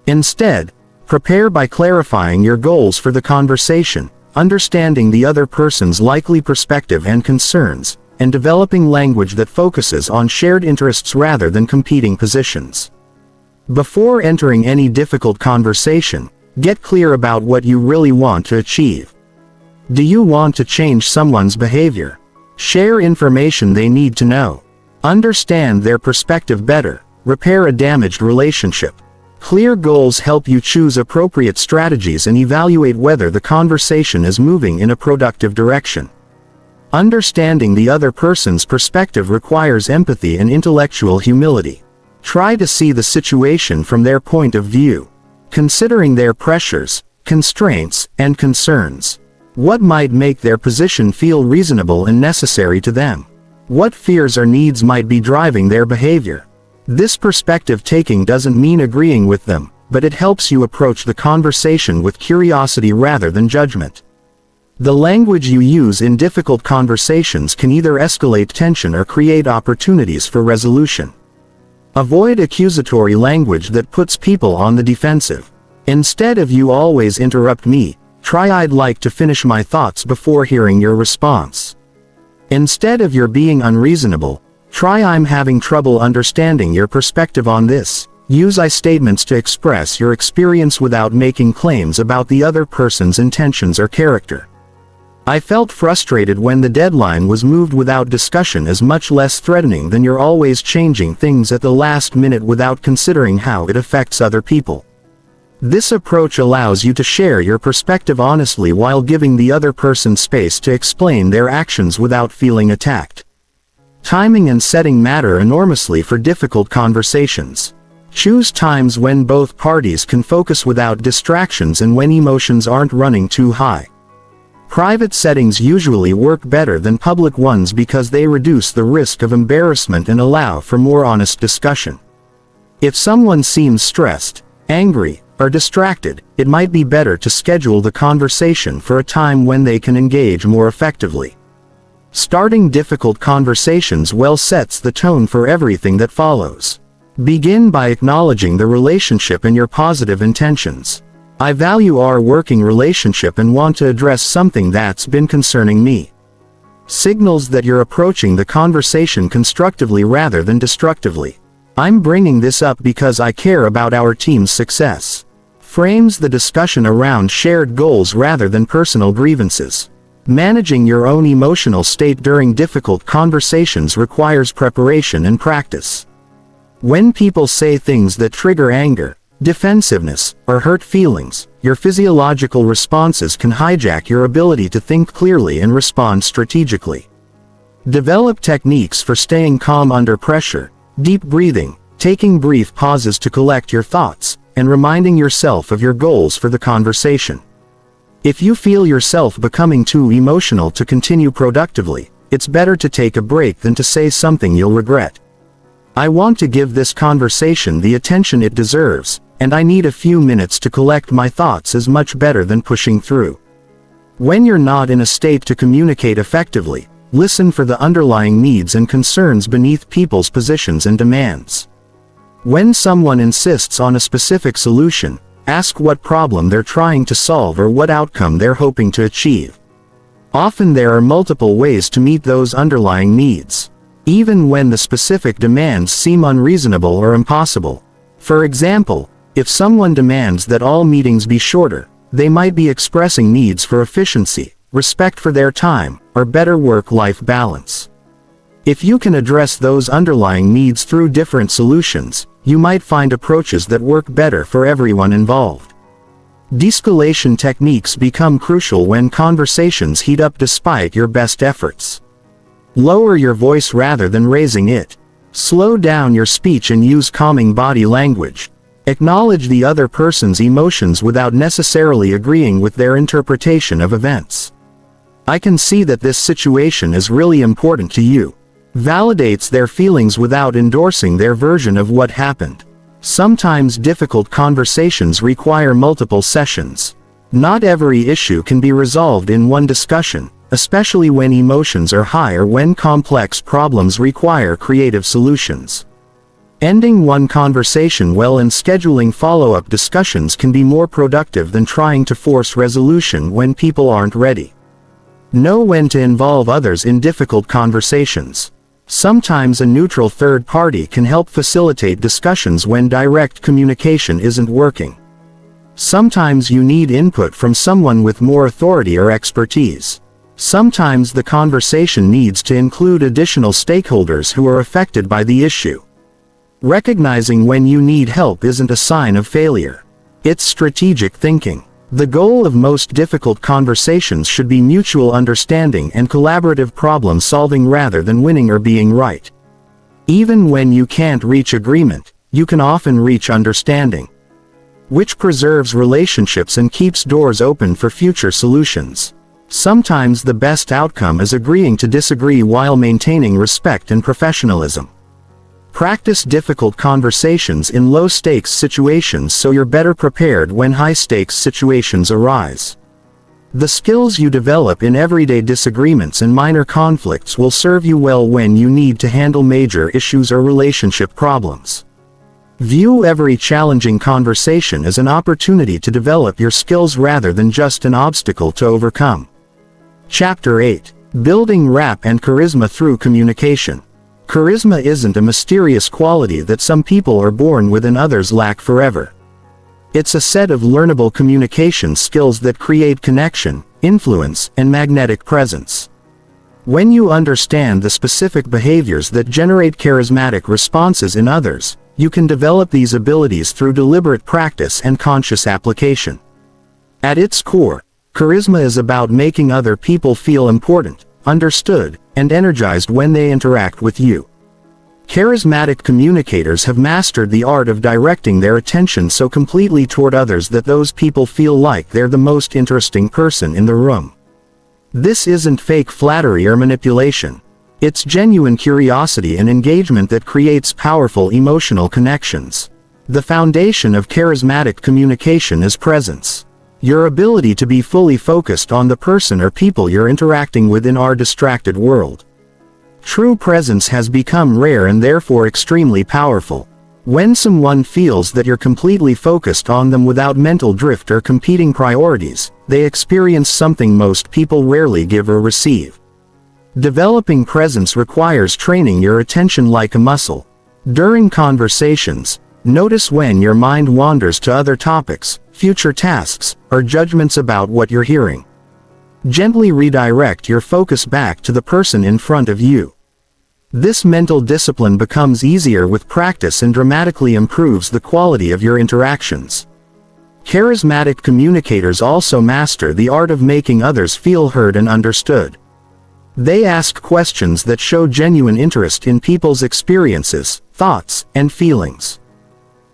Instead, prepare by clarifying your goals for the conversation, understanding the other person's likely perspective and concerns, and developing language that focuses on shared interests rather than competing positions. Before entering any difficult conversation, get clear about what you really want to achieve. Do you want to change someone's behavior? Share information they need to know. Understand their perspective better. Repair a damaged relationship. Clear goals help you choose appropriate strategies and evaluate whether the conversation is moving in a productive direction. Understanding the other person's perspective requires empathy and intellectual humility. Try to see the situation from their point of view, considering their pressures, constraints, and concerns. What might make their position feel reasonable and necessary to them? What fears or needs might be driving their behavior? This perspective taking doesn't mean agreeing with them, but it helps you approach the conversation with curiosity rather than judgment. The language you use in difficult conversations can either escalate tension or create opportunities for resolution. Avoid accusatory language that puts people on the defensive. Instead of "you always interrupt me," try "I'd like to finish my thoughts before hearing your response." Instead of "you're being unreasonable," try "I'm having trouble understanding your perspective on this." Use I statements to express your experience without making claims about the other person's intentions or character. "I felt frustrated when the deadline was moved" without discussion is much less threatening than "you're always changing things at the last minute" without considering how it affects other people. This approach allows you to share your perspective honestly while giving the other person space to explain their actions without feeling attacked. Timing and setting matter enormously for difficult conversations. Choose times when both parties can focus without distractions and when emotions aren't running too high. Private settings usually work better than public ones because they reduce the risk of embarrassment and allow for more honest discussion. If someone seems stressed, angry, or distracted, it might be better to schedule the conversation for a time when they can engage more effectively. Starting difficult conversations well sets the tone for everything that follows. Begin by acknowledging the relationship and your positive intentions. "I value our working relationship and want to address something that's been concerning me." Signals that you're approaching the conversation constructively rather than destructively. "I'm bringing this up because I care about our team's success." Frames the discussion around shared goals rather than personal grievances. Managing your own emotional state during difficult conversations requires preparation and practice. When people say things that trigger anger, defensiveness, or hurt feelings, your physiological responses can hijack your ability to think clearly and respond strategically. Develop techniques for staying calm under pressure, deep breathing, taking brief pauses to collect your thoughts, and reminding yourself of your goals for the conversation. If you feel yourself becoming too emotional to continue productively, it's better to take a break than to say something you'll regret. "I want to give this conversation the attention it deserves," and I need a few minutes to collect my thoughts is much better than pushing through. When you're not in a state to communicate effectively, listen for the underlying needs and concerns beneath people's positions and demands. When someone insists on a specific solution, ask what problem they're trying to solve or what outcome they're hoping to achieve. Often there are multiple ways to meet those underlying needs, even when the specific demands seem unreasonable or impossible. For example, if someone demands that all meetings be shorter, they might be expressing needs for efficiency, respect for their time, or better work-life balance. If you can address those underlying needs through different solutions, you might find approaches that work better for everyone involved. De-escalation techniques become crucial when conversations heat up despite your best efforts. Lower your voice rather than raising it. Slow down your speech and use calming body language. Acknowledge the other person's emotions without necessarily agreeing with their interpretation of events. I can see that this situation is really important to you. Validates their feelings without endorsing their version of what happened. Sometimes difficult conversations require multiple sessions. Not every issue can be resolved in one discussion, especially when emotions are high or when complex problems require creative solutions. Ending one conversation well and scheduling follow-up discussions can be more productive than trying to force resolution when people aren't ready. Know when to involve others in difficult conversations. Sometimes a neutral third party can help facilitate discussions when direct communication isn't working. Sometimes you need input from someone with more authority or expertise. Sometimes the conversation needs to include additional stakeholders who are affected by the issue. Recognizing when you need help isn't a sign of failure. It's strategic thinking. The goal of most difficult conversations should be mutual understanding and collaborative problem solving rather than winning or being right. Even when you can't reach agreement, you can often reach understanding, which preserves relationships and keeps doors open for future solutions. Sometimes the best outcome is agreeing to disagree while maintaining respect and professionalism. Practice difficult conversations in low-stakes situations so you're better prepared when high-stakes situations arise. The skills you develop in everyday disagreements and minor conflicts will serve you well when you need to handle major issues or relationship problems. View every challenging conversation as an opportunity to develop your skills rather than just an obstacle to overcome. Chapter 8. Building Rap and Charisma Through Communication. Charisma isn't a mysterious quality that some people are born with and others lack forever. It's a set of learnable communication skills that create connection, influence, and magnetic presence. When you understand the specific behaviors that generate charismatic responses in others, you can develop these abilities through deliberate practice and conscious application. At its core, charisma is about making other people feel important, understood, and energized when they interact with you. Charismatic communicators have mastered the art of directing their attention so completely toward others that those people feel like they're the most interesting person in the room. This isn't fake flattery or manipulation. It's genuine curiosity and engagement that creates powerful emotional connections. The foundation of charismatic communication is presence. Your ability to be fully focused on the person or people you're interacting with in our distracted world. True presence has become rare and therefore extremely powerful. When someone feels that you're completely focused on them without mental drift or competing priorities, they experience something most people rarely give or receive. Developing presence requires training your attention like a muscle. During conversations, notice when your mind wanders to other topics, future tasks, or judgments about what you're hearing. Gently redirect your focus back to the person in front of you. This mental discipline becomes easier with practice and dramatically improves the quality of your interactions. Charismatic communicators also master the art of making others feel heard and understood. They ask questions that show genuine interest in people's experiences, thoughts, and feelings.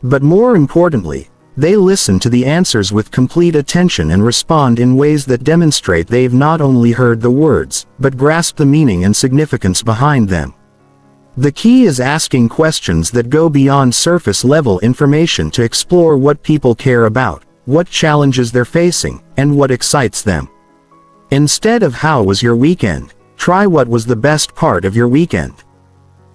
But more importantly, they listen to the answers with complete attention and respond in ways that demonstrate they've not only heard the words, but grasped the meaning and significance behind them. The key is asking questions that go beyond surface-level information to explore what people care about, what challenges they're facing, and what excites them. Instead of "How was your weekend?" try "What was the best part of your weekend?"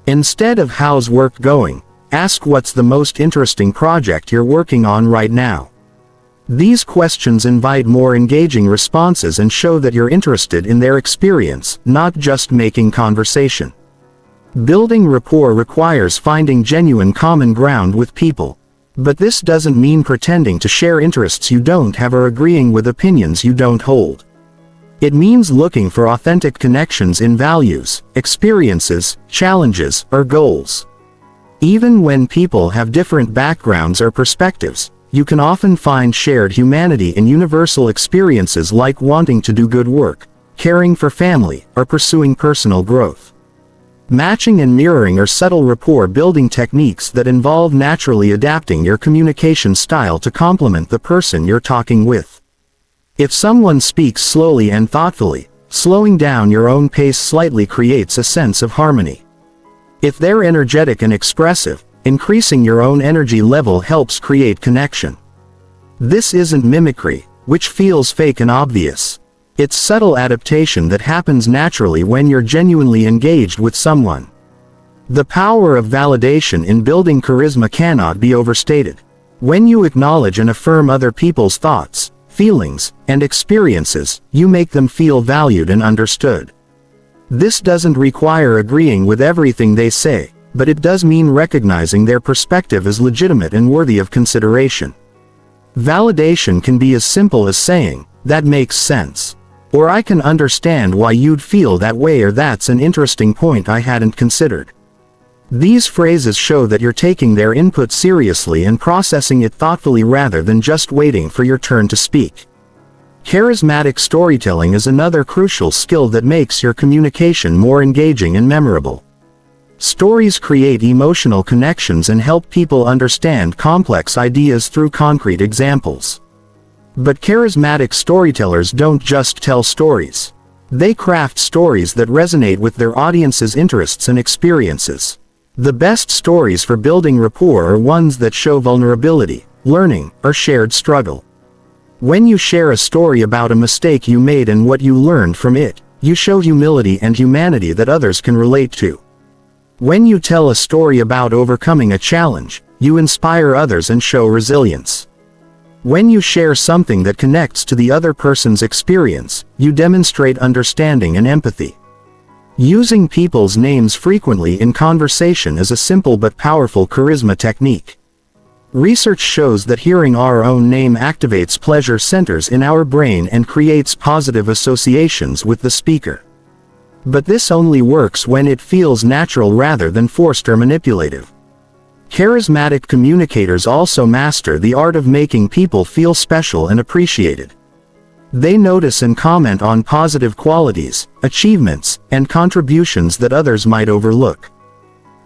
Instead of "How's work going?" ask "What's the most interesting project you're working on right now?" These questions invite more engaging responses and show that you're interested in their experience, not just making conversation. Building rapport requires finding genuine common ground with people. But this doesn't mean pretending to share interests you don't have or agreeing with opinions you don't hold. It means looking for authentic connections in values, experiences, challenges, or goals. Even when people have different backgrounds or perspectives, you can often find shared humanity in universal experiences like wanting to do good work, caring for family, or pursuing personal growth. Matching and mirroring are subtle rapport-building techniques that involve naturally adapting your communication style to complement the person you're talking with. If someone speaks slowly and thoughtfully, slowing down your own pace slightly creates a sense of harmony. If they're energetic and expressive, increasing your own energy level helps create connection. This isn't mimicry, which feels fake and obvious. It's subtle adaptation that happens naturally when you're genuinely engaged with someone. The power of validation in building charisma cannot be overstated. When you acknowledge and affirm other people's thoughts, feelings, and experiences, you make them feel valued and understood. This doesn't require agreeing with everything they say, but it does mean recognizing their perspective as legitimate and worthy of consideration. Validation can be as simple as saying, "That makes sense," or "I can understand why you'd feel that way," or "That's an interesting point I hadn't considered." These phrases show that you're taking their input seriously and processing it thoughtfully rather than just waiting for your turn to speak. Charismatic storytelling is another crucial skill that makes your communication more engaging and memorable. Stories create emotional connections and help people understand complex ideas through concrete examples. But charismatic storytellers don't just tell stories. They craft stories that resonate with their audience's interests and experiences. The best stories for building rapport are ones that show vulnerability, learning, or shared struggle. When you share a story about a mistake you made and what you learned from it, you show humility and humanity that others can relate to. When you tell a story about overcoming a challenge, you inspire others and show resilience. When you share something that connects to the other person's experience, you demonstrate understanding and empathy. Using people's names frequently in conversation is a simple but powerful charisma technique. Research shows that hearing our own name activates pleasure centers in our brain and creates positive associations with the speaker. But this only works when it feels natural rather than forced or manipulative. Charismatic communicators also master the art of making people feel special and appreciated. They notice and comment on positive qualities, achievements, and contributions that others might overlook.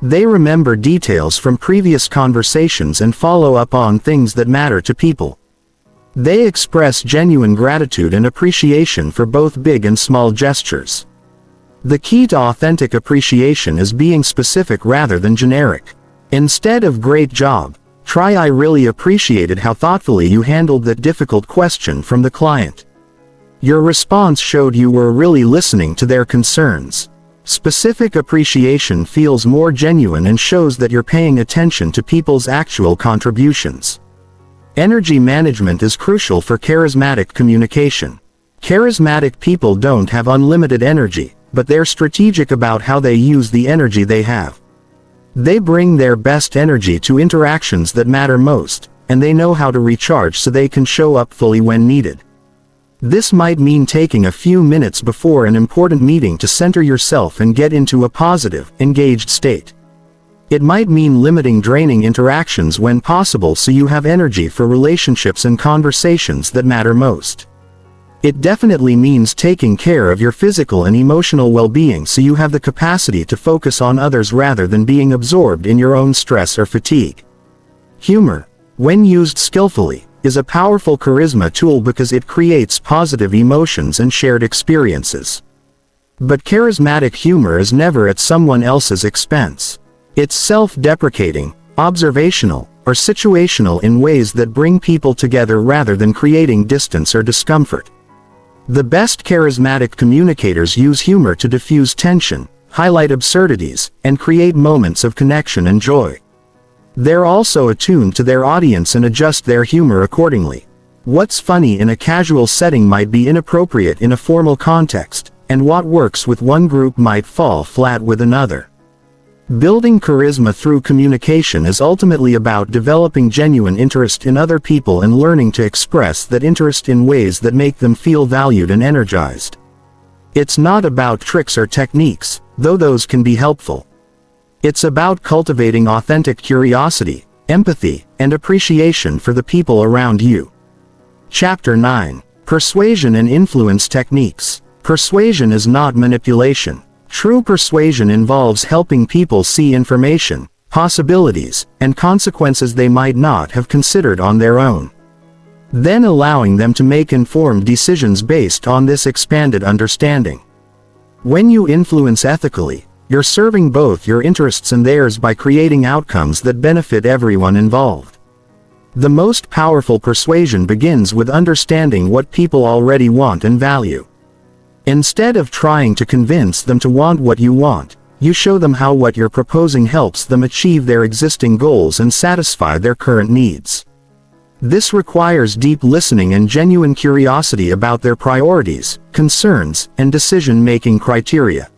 They remember details from previous conversations and follow up on things that matter to people. They express genuine gratitude and appreciation for both big and small gestures. The key to authentic appreciation is being specific rather than generic. Instead of "Great job," try "I really appreciated how thoughtfully you handled that difficult question from the client. Your response showed you were really listening to their concerns." Specific appreciation feels more genuine and shows that you're paying attention to people's actual contributions. Energy management is crucial for charismatic communication. Charismatic people don't have unlimited energy, but they're strategic about how they use the energy they have. They bring their best energy to interactions that matter most, and they know how to recharge so they can show up fully when needed. This might mean taking a few minutes before an important meeting to center yourself and get into a positive, engaged state. It might mean limiting draining interactions when possible so you have energy for relationships and conversations that matter most. It definitely means taking care of your physical and emotional well-being so you have the capacity to focus on others rather than being absorbed in your own stress or fatigue. Humor, when used skillfully, is a powerful charisma tool because it creates positive emotions and shared experiences. But charismatic humor is never at someone else's expense. It's self-deprecating, observational, or situational in ways that bring people together rather than creating distance or discomfort. The best charismatic communicators use humor to diffuse tension, highlight absurdities, and create moments of connection and joy. They're also attuned to their audience and adjust their humor accordingly. What's funny in a casual setting might be inappropriate in a formal context, and what works with one group might fall flat with another. Building charisma through communication is ultimately about developing genuine interest in other people and learning to express that interest in ways that make them feel valued and energized. It's not about tricks or techniques, though those can be helpful. It's about cultivating authentic curiosity, empathy, and appreciation for the people around you. Chapter 9. Persuasion and Influence Techniques. Persuasion is not manipulation. True persuasion involves helping people see information, possibilities, and consequences they might not have considered on their own. Then allowing them to make informed decisions based on this expanded understanding. When you influence ethically, you're serving both your interests and theirs by creating outcomes that benefit everyone involved. The most powerful persuasion begins with understanding what people already want and value. Instead of trying to convince them to want what you want, you show them how what you're proposing helps them achieve their existing goals and satisfy their current needs. This requires deep listening and genuine curiosity about their priorities, concerns, and decision-making criteria.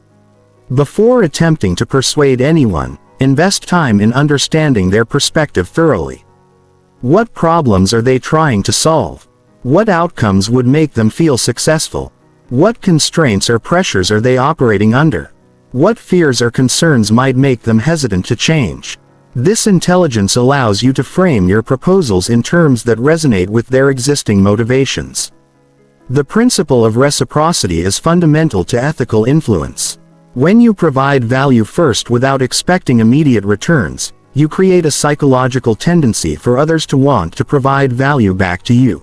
Before attempting to persuade anyone, invest time in understanding their perspective thoroughly. What problems are they trying to solve? What outcomes would make them feel successful? What constraints or pressures are they operating under? What fears or concerns might make them hesitant to change? This intelligence allows you to frame your proposals in terms that resonate with their existing motivations. The principle of reciprocity is fundamental to ethical influence. When you provide value first without expecting immediate returns, you create a psychological tendency for others to want to provide value back to you.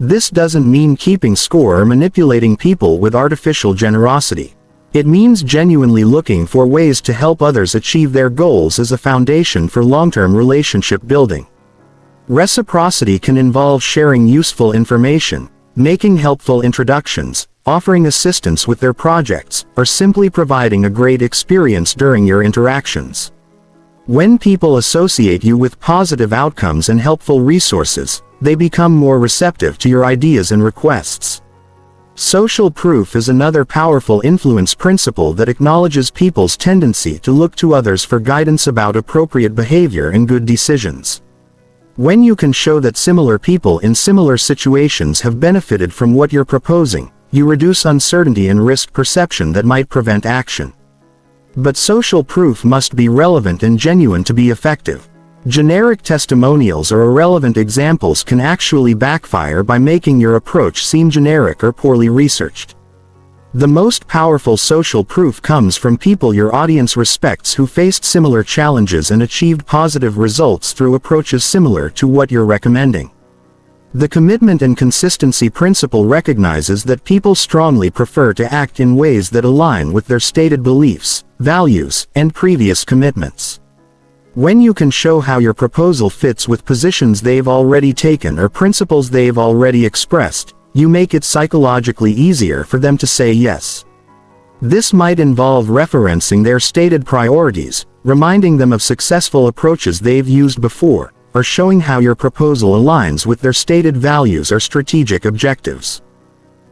This doesn't mean keeping score or manipulating people with artificial generosity. It means genuinely looking for ways to help others achieve their goals as a foundation for long-term relationship building. Reciprocity can involve sharing useful information, making helpful introductions, offering assistance with their projects, or simply providing a great experience during your interactions. When people associate you with positive outcomes and helpful resources, they become more receptive to your ideas and requests. Social proof is another powerful influence principle that acknowledges people's tendency to look to others for guidance about appropriate behavior and good decisions. When you can show that similar people in similar situations have benefited from what you're proposing, you reduce uncertainty and risk perception that might prevent action. But social proof must be relevant and genuine to be effective. Generic testimonials or irrelevant examples can actually backfire by making your approach seem generic or poorly researched. The most powerful social proof comes from people your audience respects who faced similar challenges and achieved positive results through approaches similar to what you're recommending. The commitment and consistency principle recognizes that people strongly prefer to act in ways that align with their stated beliefs, values, and previous commitments. When you can show how your proposal fits with positions they've already taken or principles they've already expressed, you make it psychologically easier for them to say yes. This might involve referencing their stated priorities, reminding them of successful approaches they've used before, or showing how your proposal aligns with their stated values or strategic objectives.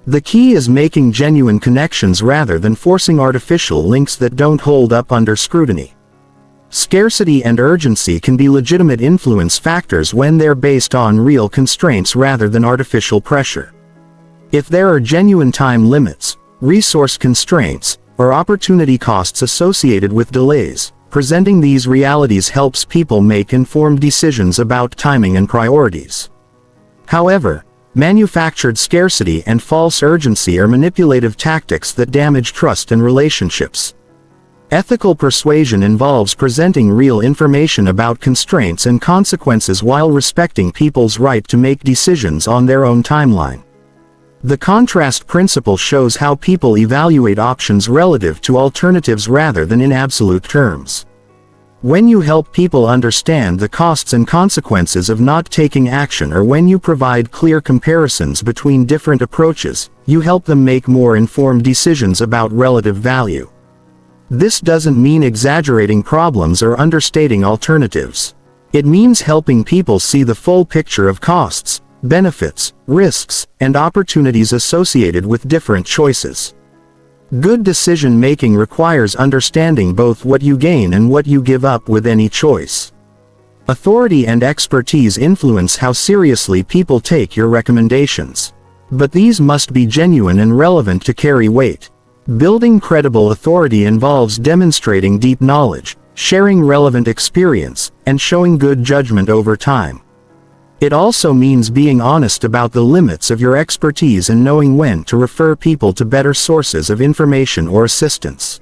The key is making genuine connections rather than forcing artificial links that don't hold up under scrutiny. Scarcity and urgency can be legitimate influence factors when they're based on real constraints rather than artificial pressure. If there are genuine time limits, resource constraints, or opportunity costs associated with delays, presenting these realities helps people make informed decisions about timing and priorities. However, manufactured scarcity and false urgency are manipulative tactics that damage trust and relationships. Ethical persuasion involves presenting real information about constraints and consequences while respecting people's right to make decisions on their own timeline. The contrast principle shows how people evaluate options relative to alternatives rather than in absolute terms. When you help people understand the costs and consequences of not taking action, or when you provide clear comparisons between different approaches, you help them make more informed decisions about relative value. This doesn't mean exaggerating problems or understating alternatives. It means helping people see the full picture of costs, benefits, risks, and opportunities associated with different choices. Good decision-making requires understanding both what you gain and what you give up with any choice. Authority and expertise influence how seriously people take your recommendations. But these must be genuine and relevant to carry weight. Building credible authority involves demonstrating deep knowledge, sharing relevant experience, and showing good judgment over time. It also means being honest about the limits of your expertise and knowing when to refer people to better sources of information or assistance.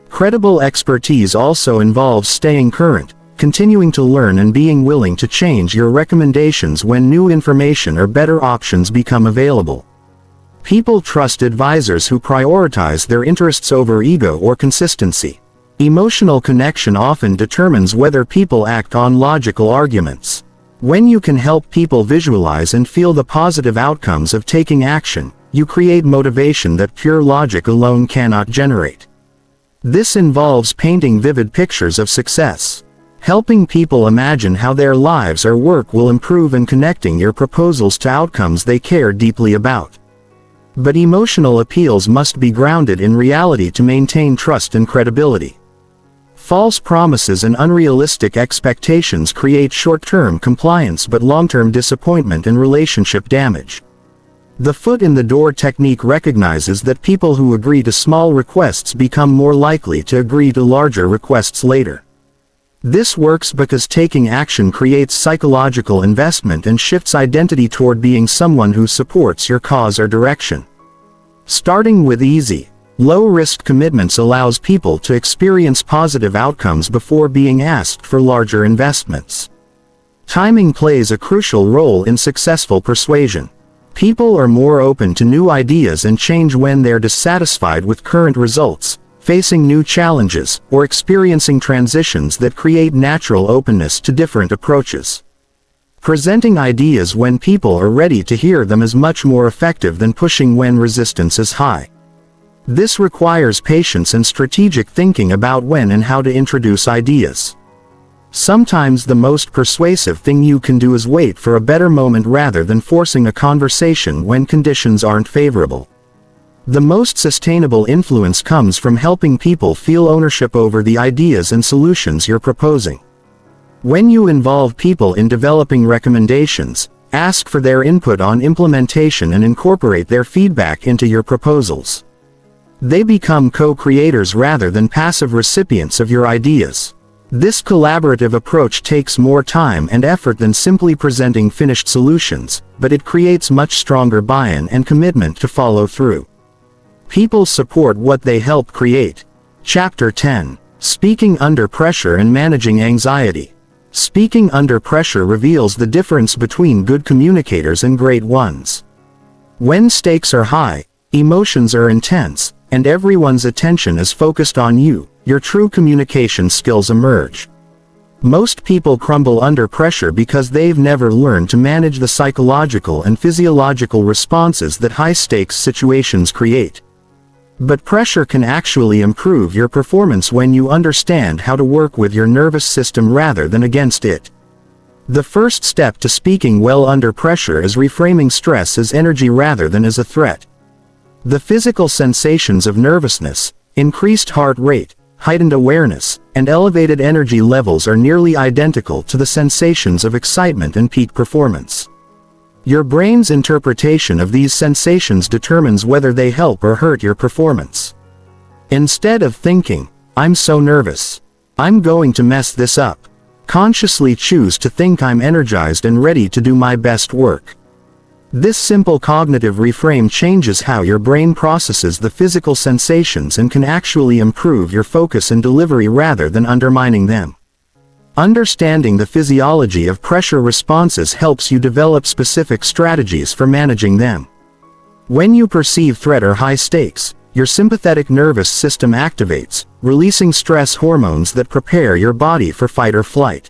Credible expertise also involves staying current, continuing to learn, and being willing to change your recommendations when new information or better options become available. People trust advisors who prioritize their interests over ego or consistency. Emotional connection often determines whether people act on logical arguments. When you can help people visualize and feel the positive outcomes of taking action, you create motivation that pure logic alone cannot generate. This involves painting vivid pictures of success, helping people imagine how their lives or work will improve, and connecting your proposals to outcomes they care deeply about. But emotional appeals must be grounded in reality to maintain trust and credibility. False promises and unrealistic expectations create short-term compliance but long-term disappointment and relationship damage. The foot in the door technique recognizes that people who agree to small requests become more likely to agree to larger requests later. This works because taking action creates psychological investment and shifts identity toward being someone who supports your cause or direction. Starting with easy, low-risk commitments allows people to experience positive outcomes before being asked for larger investments. Timing plays a crucial role in successful persuasion. People are more open to new ideas and change when they're dissatisfied with current results, facing new challenges, or experiencing transitions that create natural openness to different approaches. Presenting ideas when people are ready to hear them is much more effective than pushing when resistance is high. This requires patience and strategic thinking about when and how to introduce ideas. Sometimes the most persuasive thing you can do is wait for a better moment rather than forcing a conversation when conditions aren't favorable. The most sustainable influence comes from helping people feel ownership over the ideas and solutions you're proposing. When you involve people in developing recommendations, ask for their input on implementation and incorporate their feedback into your proposals. They become co-creators rather than passive recipients of your ideas. This collaborative approach takes more time and effort than simply presenting finished solutions, but it creates much stronger buy-in and commitment to follow through. People support what they help create. Chapter 10. Speaking Under Pressure and Managing Anxiety. Speaking under pressure reveals the difference between good communicators and great ones. When stakes are high, emotions are intense, and everyone's attention is focused on you, your true communication skills emerge. Most people crumble under pressure because they've never learned to manage the psychological and physiological responses that high-stakes situations create. But pressure can actually improve your performance when you understand how to work with your nervous system rather than against it. The first step to speaking well under pressure is reframing stress as energy rather than as a threat. The physical sensations of nervousness, increased heart rate, heightened awareness, and elevated energy levels are nearly identical to the sensations of excitement and peak performance. Your brain's interpretation of these sensations determines whether they help or hurt your performance. Instead of thinking, "I'm so nervous. I'm going to mess this up," consciously choose to think, "I'm energized and ready to do my best work." This simple cognitive reframe changes how your brain processes the physical sensations and can actually improve your focus and delivery rather than undermining them. Understanding the physiology of pressure responses helps you develop specific strategies for managing them. When you perceive threat or high stakes, your sympathetic nervous system activates, releasing stress hormones that prepare your body for fight or flight.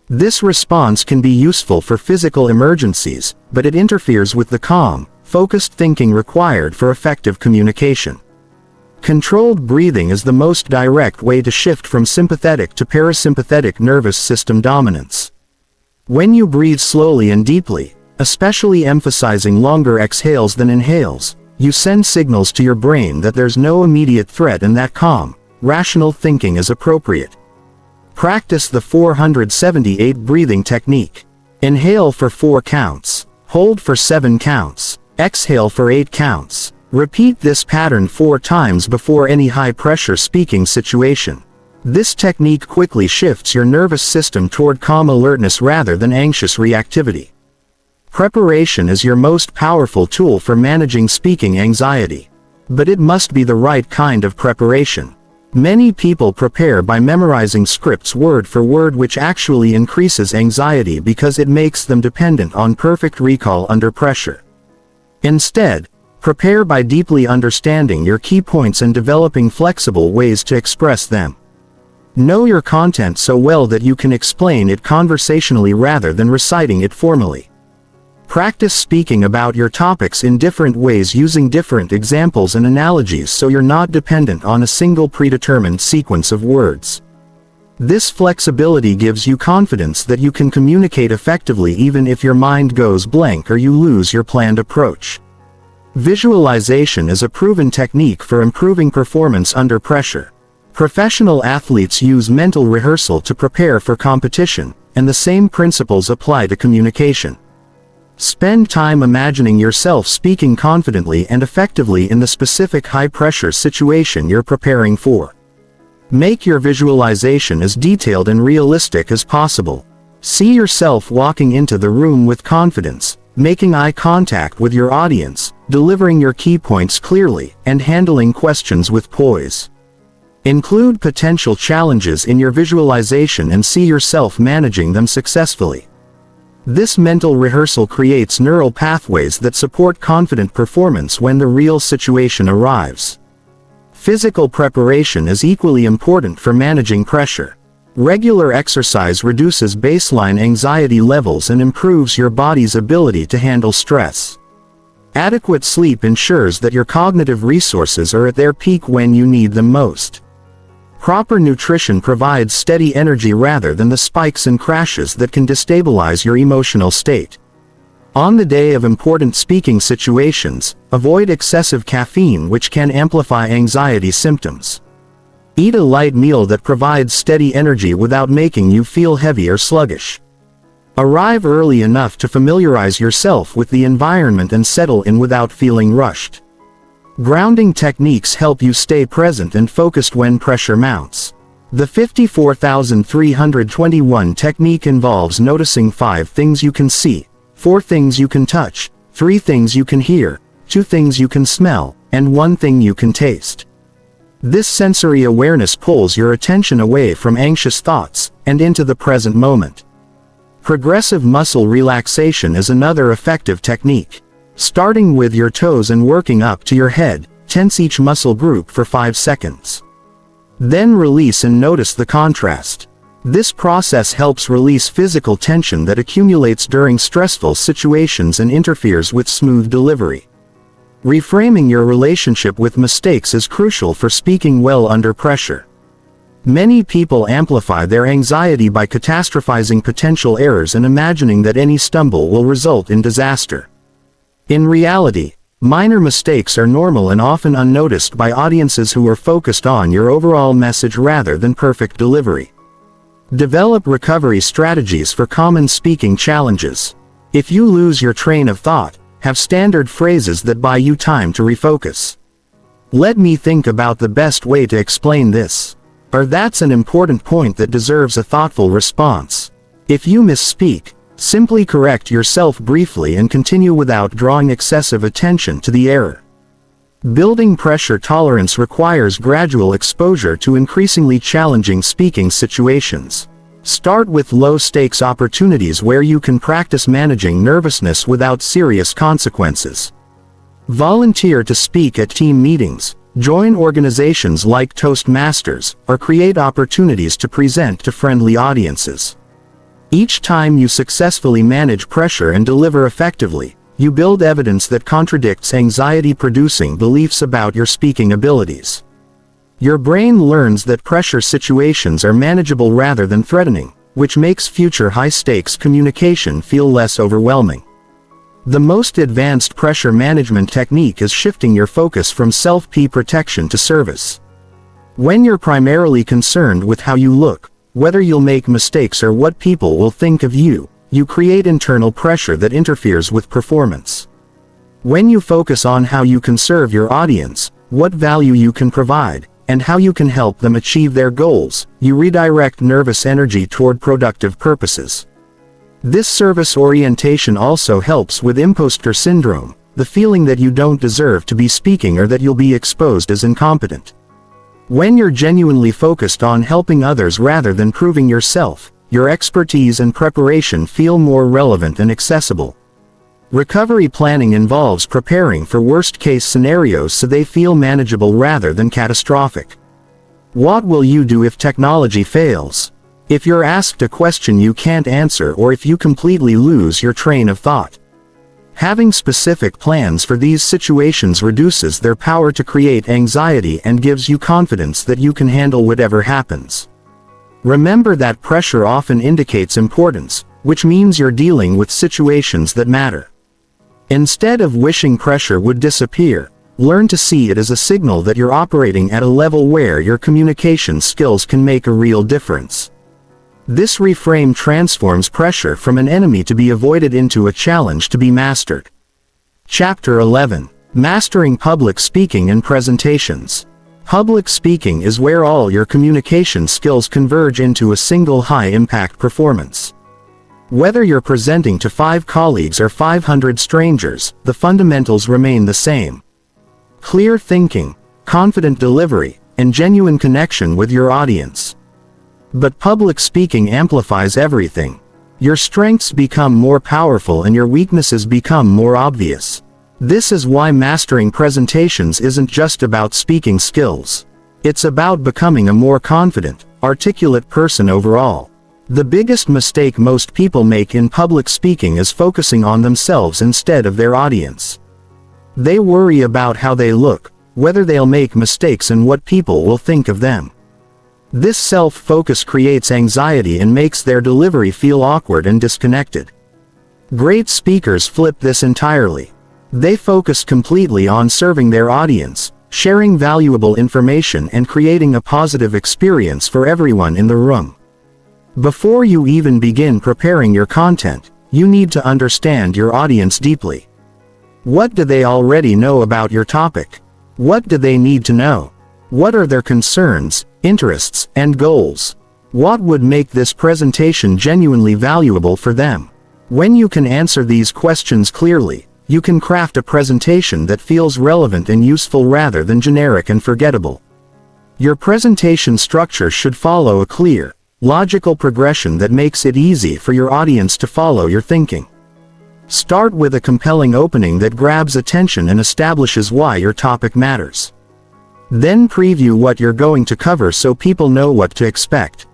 This response can be useful for physical emergencies, but it interferes with the calm, focused thinking required for effective communication. Controlled breathing is the most direct way to shift from sympathetic to parasympathetic nervous system dominance. When you breathe slowly and deeply, especially emphasizing longer exhales than inhales, you send signals to your brain that there's no immediate threat and that calm, rational thinking is appropriate. Practice the 478 breathing technique. Inhale for 4 counts. Hold for 7 counts. Exhale for 8 counts. Repeat this pattern 4 times before any high-pressure speaking situation. This technique quickly shifts your nervous system toward calm alertness rather than anxious reactivity. Preparation is your most powerful tool for managing speaking anxiety. But it must be the right kind of preparation. Many people prepare by memorizing scripts word for word, which actually increases anxiety because it makes them dependent on perfect recall under pressure. Instead, prepare by deeply understanding your key points and developing flexible ways to express them. Know your content so well that you can explain it conversationally rather than reciting it formally. Practice speaking about your topics in different ways using different examples and analogies so you're not dependent on a single predetermined sequence of words. This flexibility gives you confidence that you can communicate effectively even if your mind goes blank or you lose your planned approach. Visualization is a proven technique for improving performance under pressure. Professional athletes use mental rehearsal to prepare for competition, and the same principles apply to communication. Spend time imagining yourself speaking confidently and effectively in the specific high-pressure situation you're preparing for. Make your visualization as detailed and realistic as possible. See yourself walking into the room with confidence, making eye contact with your audience, delivering your key points clearly, and handling questions with poise. Include potential challenges in your visualization and see yourself managing them successfully. This mental rehearsal creates neural pathways that support confident performance when the real situation arrives. Physical preparation is equally important for managing pressure. Regular exercise reduces baseline anxiety levels and improves your body's ability to handle stress. Adequate sleep ensures that your cognitive resources are at their peak when you need them most. Proper nutrition provides steady energy rather than the spikes and crashes that can destabilize your emotional state. On the day of important speaking situations, avoid excessive caffeine, which can amplify anxiety symptoms. Eat a light meal that provides steady energy without making you feel heavy or sluggish. Arrive early enough to familiarize yourself with the environment and settle in without feeling rushed. Grounding techniques help you stay present and focused when pressure mounts. The 54,321 technique involves noticing 5 things you can see, 4 things you can touch, 3 things you can hear, 2 things you can smell, and 1 thing you can taste. This sensory awareness pulls your attention away from anxious thoughts and into the present moment. Progressive muscle relaxation is another effective technique. Starting with your toes and working up to your head, tense each muscle group for 5 seconds. Then release and notice the contrast. This process helps release physical tension that accumulates during stressful situations and interferes with smooth delivery. Reframing your relationship with mistakes is crucial for speaking well under pressure. Many people amplify their anxiety by catastrophizing potential errors and imagining that any stumble will result in disaster. In reality, minor mistakes are normal and often unnoticed by audiences who are focused on your overall message rather than perfect delivery. Develop recovery strategies for common speaking challenges. If you lose your train of thought, have standard phrases that buy you time to refocus. Let me think about the best way to explain this. Or that's an important point that deserves a thoughtful response. If you misspeak, simply correct yourself briefly and continue without drawing excessive attention to the error. Building pressure tolerance requires gradual exposure to increasingly challenging speaking situations. Start with low-stakes opportunities where you can practice managing nervousness without serious consequences. Volunteer to speak at team meetings, join organizations like Toastmasters, or create opportunities to present to friendly audiences. Each time you successfully manage pressure and deliver effectively, you build evidence that contradicts anxiety-producing beliefs about your speaking abilities. Your brain learns that pressure situations are manageable rather than threatening, which makes future high-stakes communication feel less overwhelming. The most advanced pressure management technique is shifting your focus from self-P protection to service. When you're primarily concerned with how you look, whether you'll make mistakes or what people will think of you, you create internal pressure that interferes with performance. When you focus on how you can serve your audience, what value you can provide, and how you can help them achieve their goals, you redirect nervous energy toward productive purposes. This service orientation also helps with imposter syndrome, the feeling that you don't deserve to be speaking or that you'll be exposed as incompetent. When you're genuinely focused on helping others rather than proving yourself, your expertise and preparation feel more relevant and accessible. Recovery planning involves preparing for worst-case scenarios so they feel manageable rather than catastrophic. What will you do if technology fails? If you're asked a question you can't answer, or if you completely lose your train of thought? Having specific plans for these situations reduces their power to create anxiety and gives you confidence that you can handle whatever happens. Remember that pressure often indicates importance, which means you're dealing with situations that matter. Instead of wishing pressure would disappear, learn to see it as a signal that you're operating at a level where your communication skills can make a real difference. This reframe transforms pressure from an enemy to be avoided into a challenge to be mastered. Chapter 11. Mastering Public Speaking and Presentations. Public speaking is where all your communication skills converge into a single high-impact performance. Whether you're presenting to 5 colleagues or 500 strangers, the fundamentals remain the same. Clear thinking, confident delivery, and genuine connection with your audience. But public speaking amplifies everything. Your strengths become more powerful and your weaknesses become more obvious. This is why mastering presentations isn't just about speaking skills. It's about becoming a more confident, articulate person overall. The biggest mistake most people make in public speaking is focusing on themselves instead of their audience. They worry about how they look, whether they'll make mistakes, and what people will think of them. This self-focus creates anxiety and makes their delivery feel awkward and disconnected. Great speakers flip this entirely. They focus completely on serving their audience, sharing valuable information, and creating a positive experience for everyone in the room. Before you even begin preparing your content, you need to understand your audience deeply. What do they already know about your topic? What do they need to know? What are their concerns, interests, and goals? What would make this presentation genuinely valuable for them? When you can answer these questions clearly, you can craft a presentation that feels relevant and useful rather than generic and forgettable. Your presentation structure should follow a clear, logical progression that makes it easy for your audience to follow your thinking. Start with a compelling opening that grabs attention and establishes why your topic matters. Then preview what you're going to cover so people know what to expect.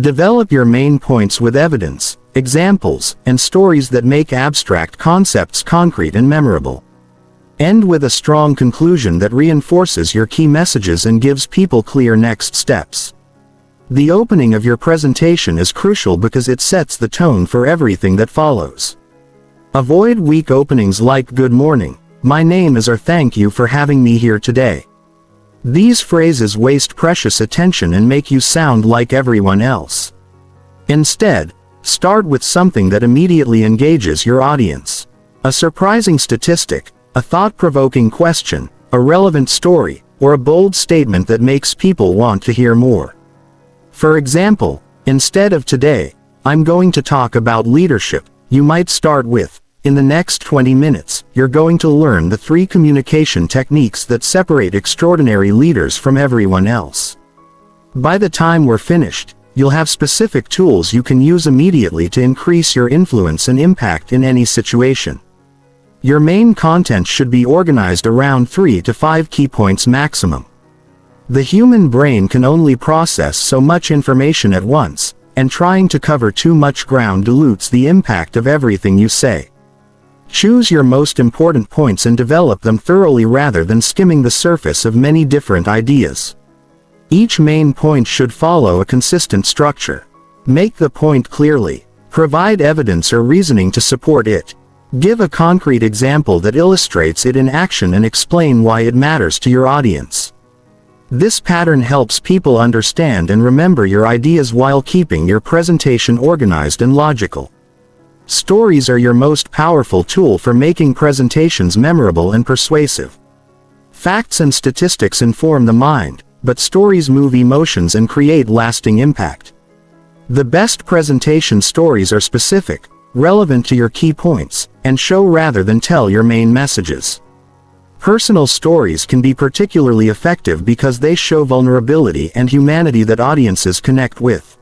Develop your main points with evidence, examples, and stories that make abstract concepts concrete and memorable. End with a strong conclusion that reinforces your key messages and gives people clear next steps. The opening of your presentation is crucial because it sets the tone for everything that follows. Avoid weak openings like "Good morning, my name is," or "Thank you for having me here today." These phrases waste precious attention and make you sound like everyone else. Instead, start with something that immediately engages your audience. A surprising statistic, a thought-provoking question, a relevant story, or a bold statement that makes people want to hear more. For example, instead of "Today, I'm going to talk about leadership," you might start with, "In the next 20 minutes, you're going to learn the 3 communication techniques that separate extraordinary leaders from everyone else." By the time we're finished, you'll have specific tools you can use immediately to increase your influence and impact in any situation. Your main content should be organized around 3 to 5 key points maximum. The human brain can only process so much information at once, and trying to cover too much ground dilutes the impact of everything you say. Choose your most important points and develop them thoroughly rather than skimming the surface of many different ideas. Each main point should follow a consistent structure. Make the point clearly. Provide evidence or reasoning to support it. Give a concrete example that illustrates it in action and explain why it matters to your audience. This pattern helps people understand and remember your ideas while keeping your presentation organized and logical. Stories are your most powerful tool for making presentations memorable and persuasive. Facts and statistics inform the mind, but stories move emotions and create lasting impact. The best presentation stories are specific, relevant to your key points, and show rather than tell your main messages. Personal stories can be particularly effective because they show vulnerability and humanity that audiences connect with.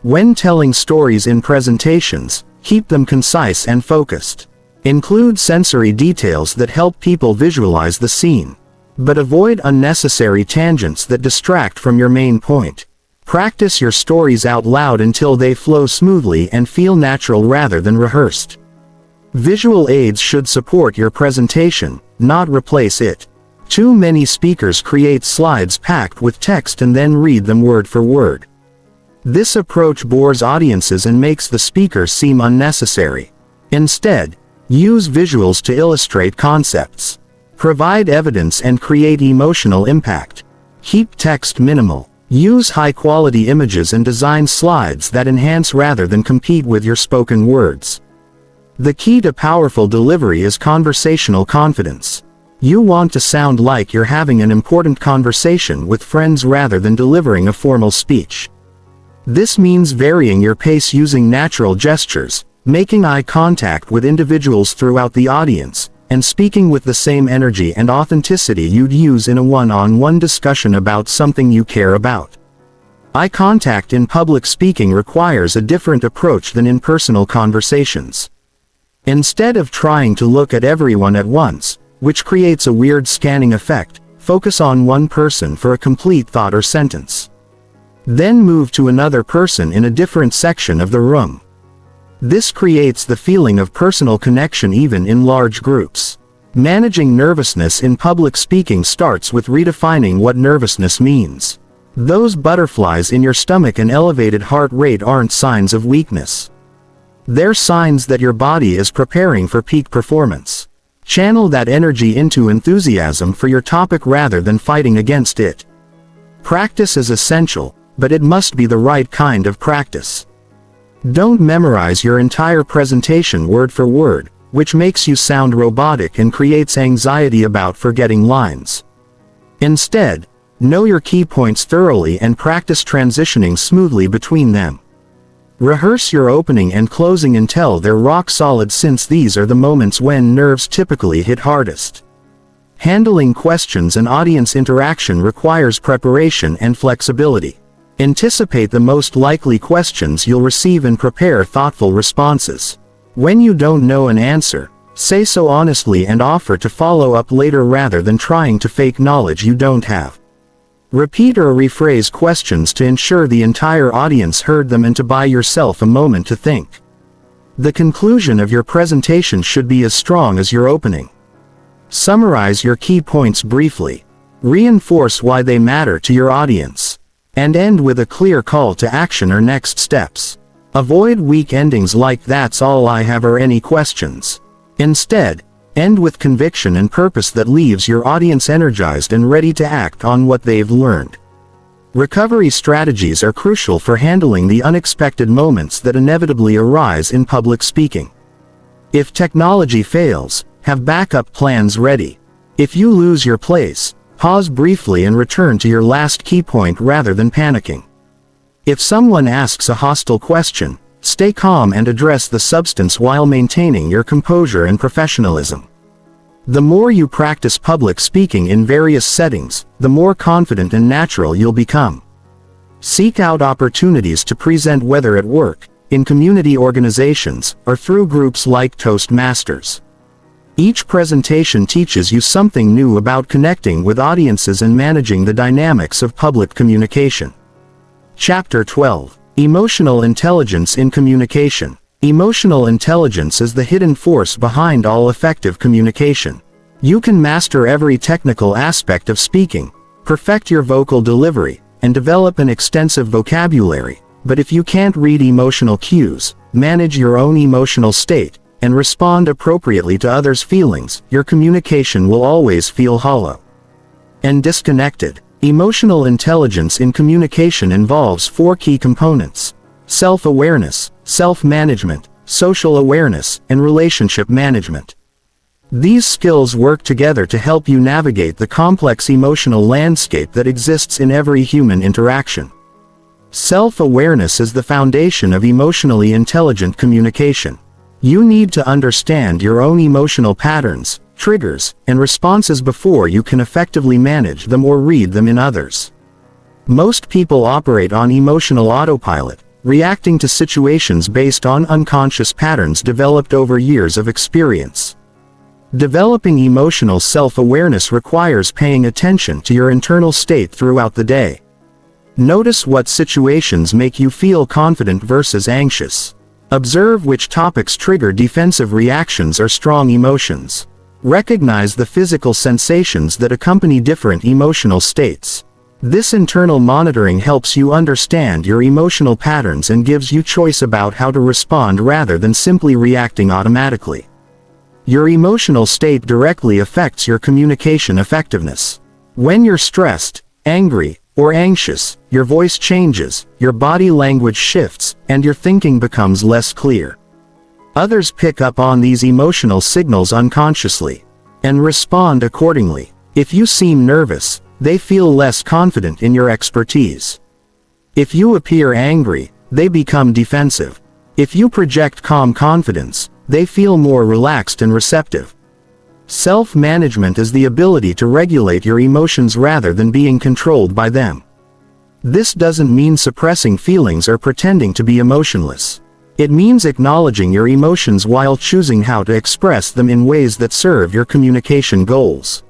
When telling stories in presentations, keep them concise and focused. Include sensory details that help people visualize the scene. But avoid unnecessary tangents that distract from your main point. Practice your stories out loud until they flow smoothly and feel natural rather than rehearsed. Visual aids should support your presentation, not replace it. Too many speakers create slides packed with text and then read them word for word. This approach bores audiences and makes the speaker seem unnecessary. Instead, use visuals to illustrate concepts. Provide evidence and create emotional impact. Keep text minimal. Use high-quality images and design slides that enhance rather than compete with your spoken words. The key to powerful delivery is conversational confidence. You want to sound like you're having an important conversation with friends rather than delivering a formal speech. This means varying your pace using natural gestures, making eye contact with individuals throughout the audience, and speaking with the same energy and authenticity you'd use in a one-on-one discussion about something you care about. Eye contact in public speaking requires a different approach than in personal conversations. Instead of trying to look at everyone at once, which creates a weird scanning effect, focus on one person for a complete thought or sentence. Then move to another person in a different section of the room. This creates the feeling of personal connection even in large groups. Managing nervousness in public speaking starts with redefining what nervousness means. Those butterflies in your stomach and elevated heart rate aren't signs of weakness. They're signs that your body is preparing for peak performance. Channel that energy into enthusiasm for your topic rather than fighting against it. Practice is essential, but it must be the right kind of practice. Don't memorize your entire presentation word for word, which makes you sound robotic and creates anxiety about forgetting lines. Instead, know your key points thoroughly and practice transitioning smoothly between them. Rehearse your opening and closing until they're rock solid, since these are the moments when nerves typically hit hardest. Handling questions and audience interaction requires preparation and flexibility. Anticipate the most likely questions you'll receive and prepare thoughtful responses. When you don't know an answer, say so honestly and offer to follow up later rather than trying to fake knowledge you don't have. Repeat or rephrase questions to ensure the entire audience heard them and to buy yourself a moment to think. The conclusion of your presentation should be as strong as your opening. Summarize your key points briefly. Reinforce why they matter to your audience. And end with a clear call to action or next steps. Avoid weak endings like "that's all I have" or "any questions." Instead, end with conviction and purpose that leaves your audience energized and ready to act on what they've learned. Recovery strategies are crucial for handling the unexpected moments that inevitably arise in public speaking. If technology fails, have backup plans ready. If you lose your place, pause briefly and return to your last key point rather than panicking. If someone asks a hostile question, stay calm and address the substance while maintaining your composure and professionalism. The more you practice public speaking in various settings, the more confident and natural you'll become. Seek out opportunities to present, whether at work, in community organizations, or through groups like Toastmasters. Each presentation teaches you something new about connecting with audiences and managing the dynamics of public communication. Chapter 12. Emotional Intelligence in Communication. Emotional intelligence is the hidden force behind all effective communication. You can master every technical aspect of speaking, perfect your vocal delivery, and develop an extensive vocabulary, but if you can't read emotional cues, manage your own emotional state, and respond appropriately to others' feelings, your communication will always feel hollow and disconnected. Emotional intelligence in communication involves 4 key components: self-awareness, self-management, social awareness, and relationship management. These skills work together to help you navigate the complex emotional landscape that exists in every human interaction. Self-awareness is the foundation of emotionally intelligent communication. You need to understand your own emotional patterns, triggers, and responses before you can effectively manage them or read them in others. Most people operate on emotional autopilot, reacting to situations based on unconscious patterns developed over years of experience. Developing emotional self-awareness requires paying attention to your internal state throughout the day. Notice what situations make you feel confident versus anxious. Observe which topics trigger defensive reactions or strong emotions. Recognize the physical sensations that accompany different emotional states. This internal monitoring helps you understand your emotional patterns and gives you choice about how to respond rather than simply reacting automatically. Your emotional state directly affects your communication effectiveness. When you're stressed, angry, or anxious, your voice changes, your body language shifts, and your thinking becomes less clear. Others pick up on these emotional signals unconsciously and respond accordingly. If you seem nervous, they feel less confident in your expertise. If you appear angry, they become defensive. If you project calm confidence, they feel more relaxed and receptive. Self-management is the ability to regulate your emotions rather than being controlled by them. This doesn't mean suppressing feelings or pretending to be emotionless. It means acknowledging your emotions while choosing how to express them in ways that serve your communication goals.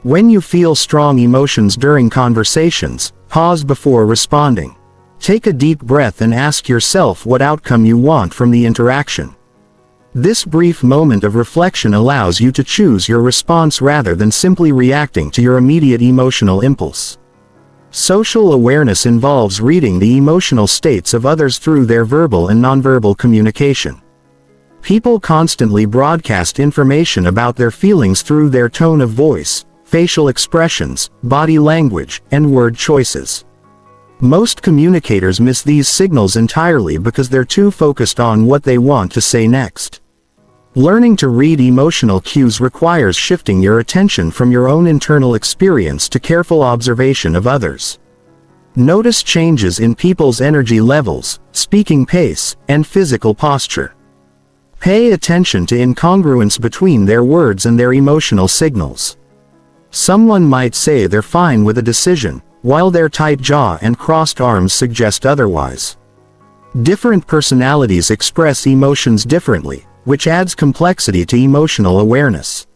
When you feel strong emotions during conversations, pause before responding. Take a deep breath and ask yourself what outcome you want from the interaction. This brief moment of reflection allows you to choose your response rather than simply reacting to your immediate emotional impulse. Social awareness involves reading the emotional states of others through their verbal and nonverbal communication. People constantly broadcast information about their feelings through their tone of voice, facial expressions, body language, and word choices. Most communicators miss these signals entirely because they're too focused on what they want to say next. Learning to read emotional cues requires shifting your attention from your own internal experience to careful observation of others. Notice changes in people's energy levels, speaking pace, and physical posture. Pay attention to incongruence between their words and their emotional signals. Someone might say they're fine with a decision, while their tight jaw and crossed arms suggest otherwise. Different personalities express emotions differently, which adds complexity to emotional awareness.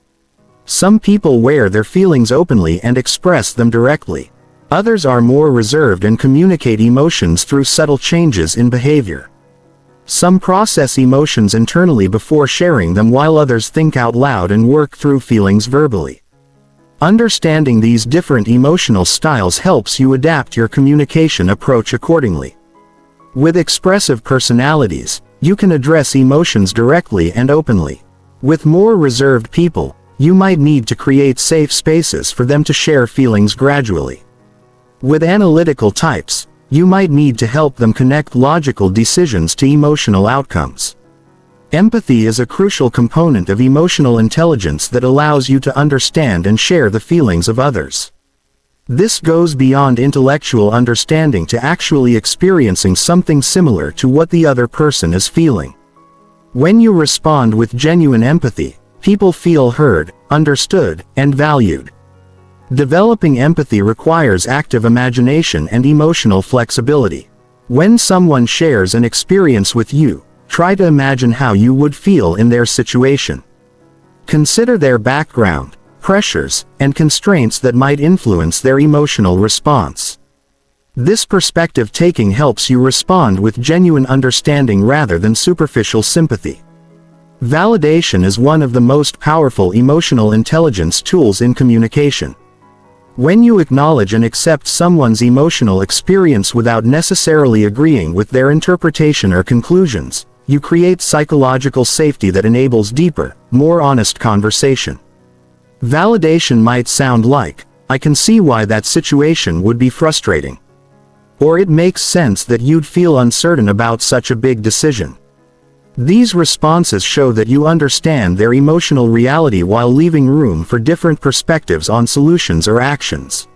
Some people wear their feelings openly and express them directly. Others are more reserved and communicate emotions through subtle changes in behavior. Some process emotions internally before sharing them while others think out loud and work through feelings verbally. Understanding these different emotional styles helps you adapt your communication approach accordingly. With expressive personalities, you can address emotions directly and openly. With more reserved people, you might need to create safe spaces for them to share feelings gradually. With analytical types, you might need to help them connect logical decisions to emotional outcomes. Empathy is a crucial component of emotional intelligence that allows you to understand and share the feelings of others. This goes beyond intellectual understanding to actually experiencing something similar to what the other person is feeling. When you respond with genuine empathy, people feel heard, understood, and valued. Developing empathy requires active imagination and emotional flexibility. When someone shares an experience with you, try to imagine how you would feel in their situation. Consider their background, pressures, and constraints that might influence their emotional response. This perspective taking helps you respond with genuine understanding rather than superficial sympathy. Validation is one of the most powerful emotional intelligence tools in communication. When you acknowledge and accept someone's emotional experience without necessarily agreeing with their interpretation or conclusions, you create psychological safety that enables deeper, more honest conversation. Validation might sound like, "I can see why that situation would be frustrating." Or "It makes sense that you'd feel uncertain about such a big decision." These responses show that you understand their emotional reality while leaving room for different perspectives on solutions or actions.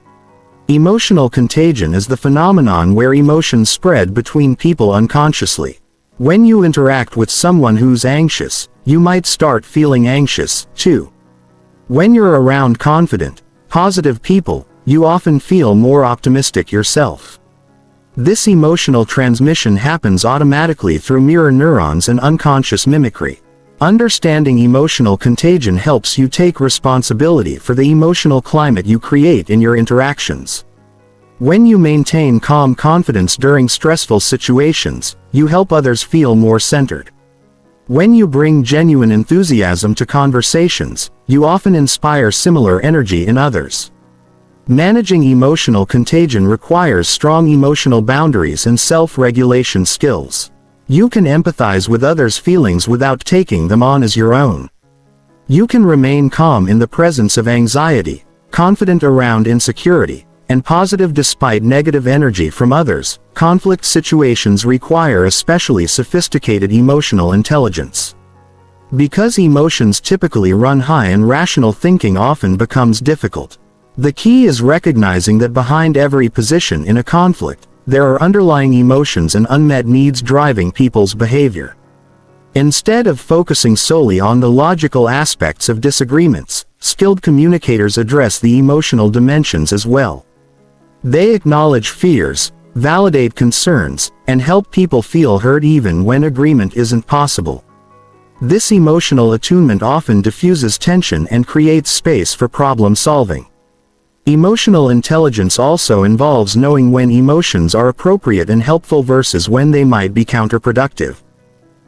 Emotional contagion is the phenomenon where emotions spread between people unconsciously. When you interact with someone who's anxious, you might start feeling anxious, too. When you're around confident, positive people, you often feel more optimistic yourself. This emotional transmission happens automatically through mirror neurons and unconscious mimicry. Understanding emotional contagion helps you take responsibility for the emotional climate you create in your interactions. When you maintain calm confidence during stressful situations, you help others feel more centered. When you bring genuine enthusiasm to conversations, you often inspire similar energy in others. Managing emotional contagion requires strong emotional boundaries and self-regulation skills. You can empathize with others' feelings without taking them on as your own. You can remain calm in the presence of anxiety, confident around insecurity, and positive despite negative energy from others. Conflict situations require especially sophisticated emotional intelligence. Because emotions typically run high and rational thinking often becomes difficult. The key is recognizing that behind every position in a conflict, there are underlying emotions and unmet needs driving people's behavior. Instead of focusing solely on the logical aspects of disagreements, skilled communicators address the emotional dimensions as well. They acknowledge fears, validate concerns, and help people feel heard even when agreement isn't possible. This emotional attunement often diffuses tension and creates space for problem solving. Emotional intelligence also involves knowing when emotions are appropriate and helpful versus when they might be counterproductive.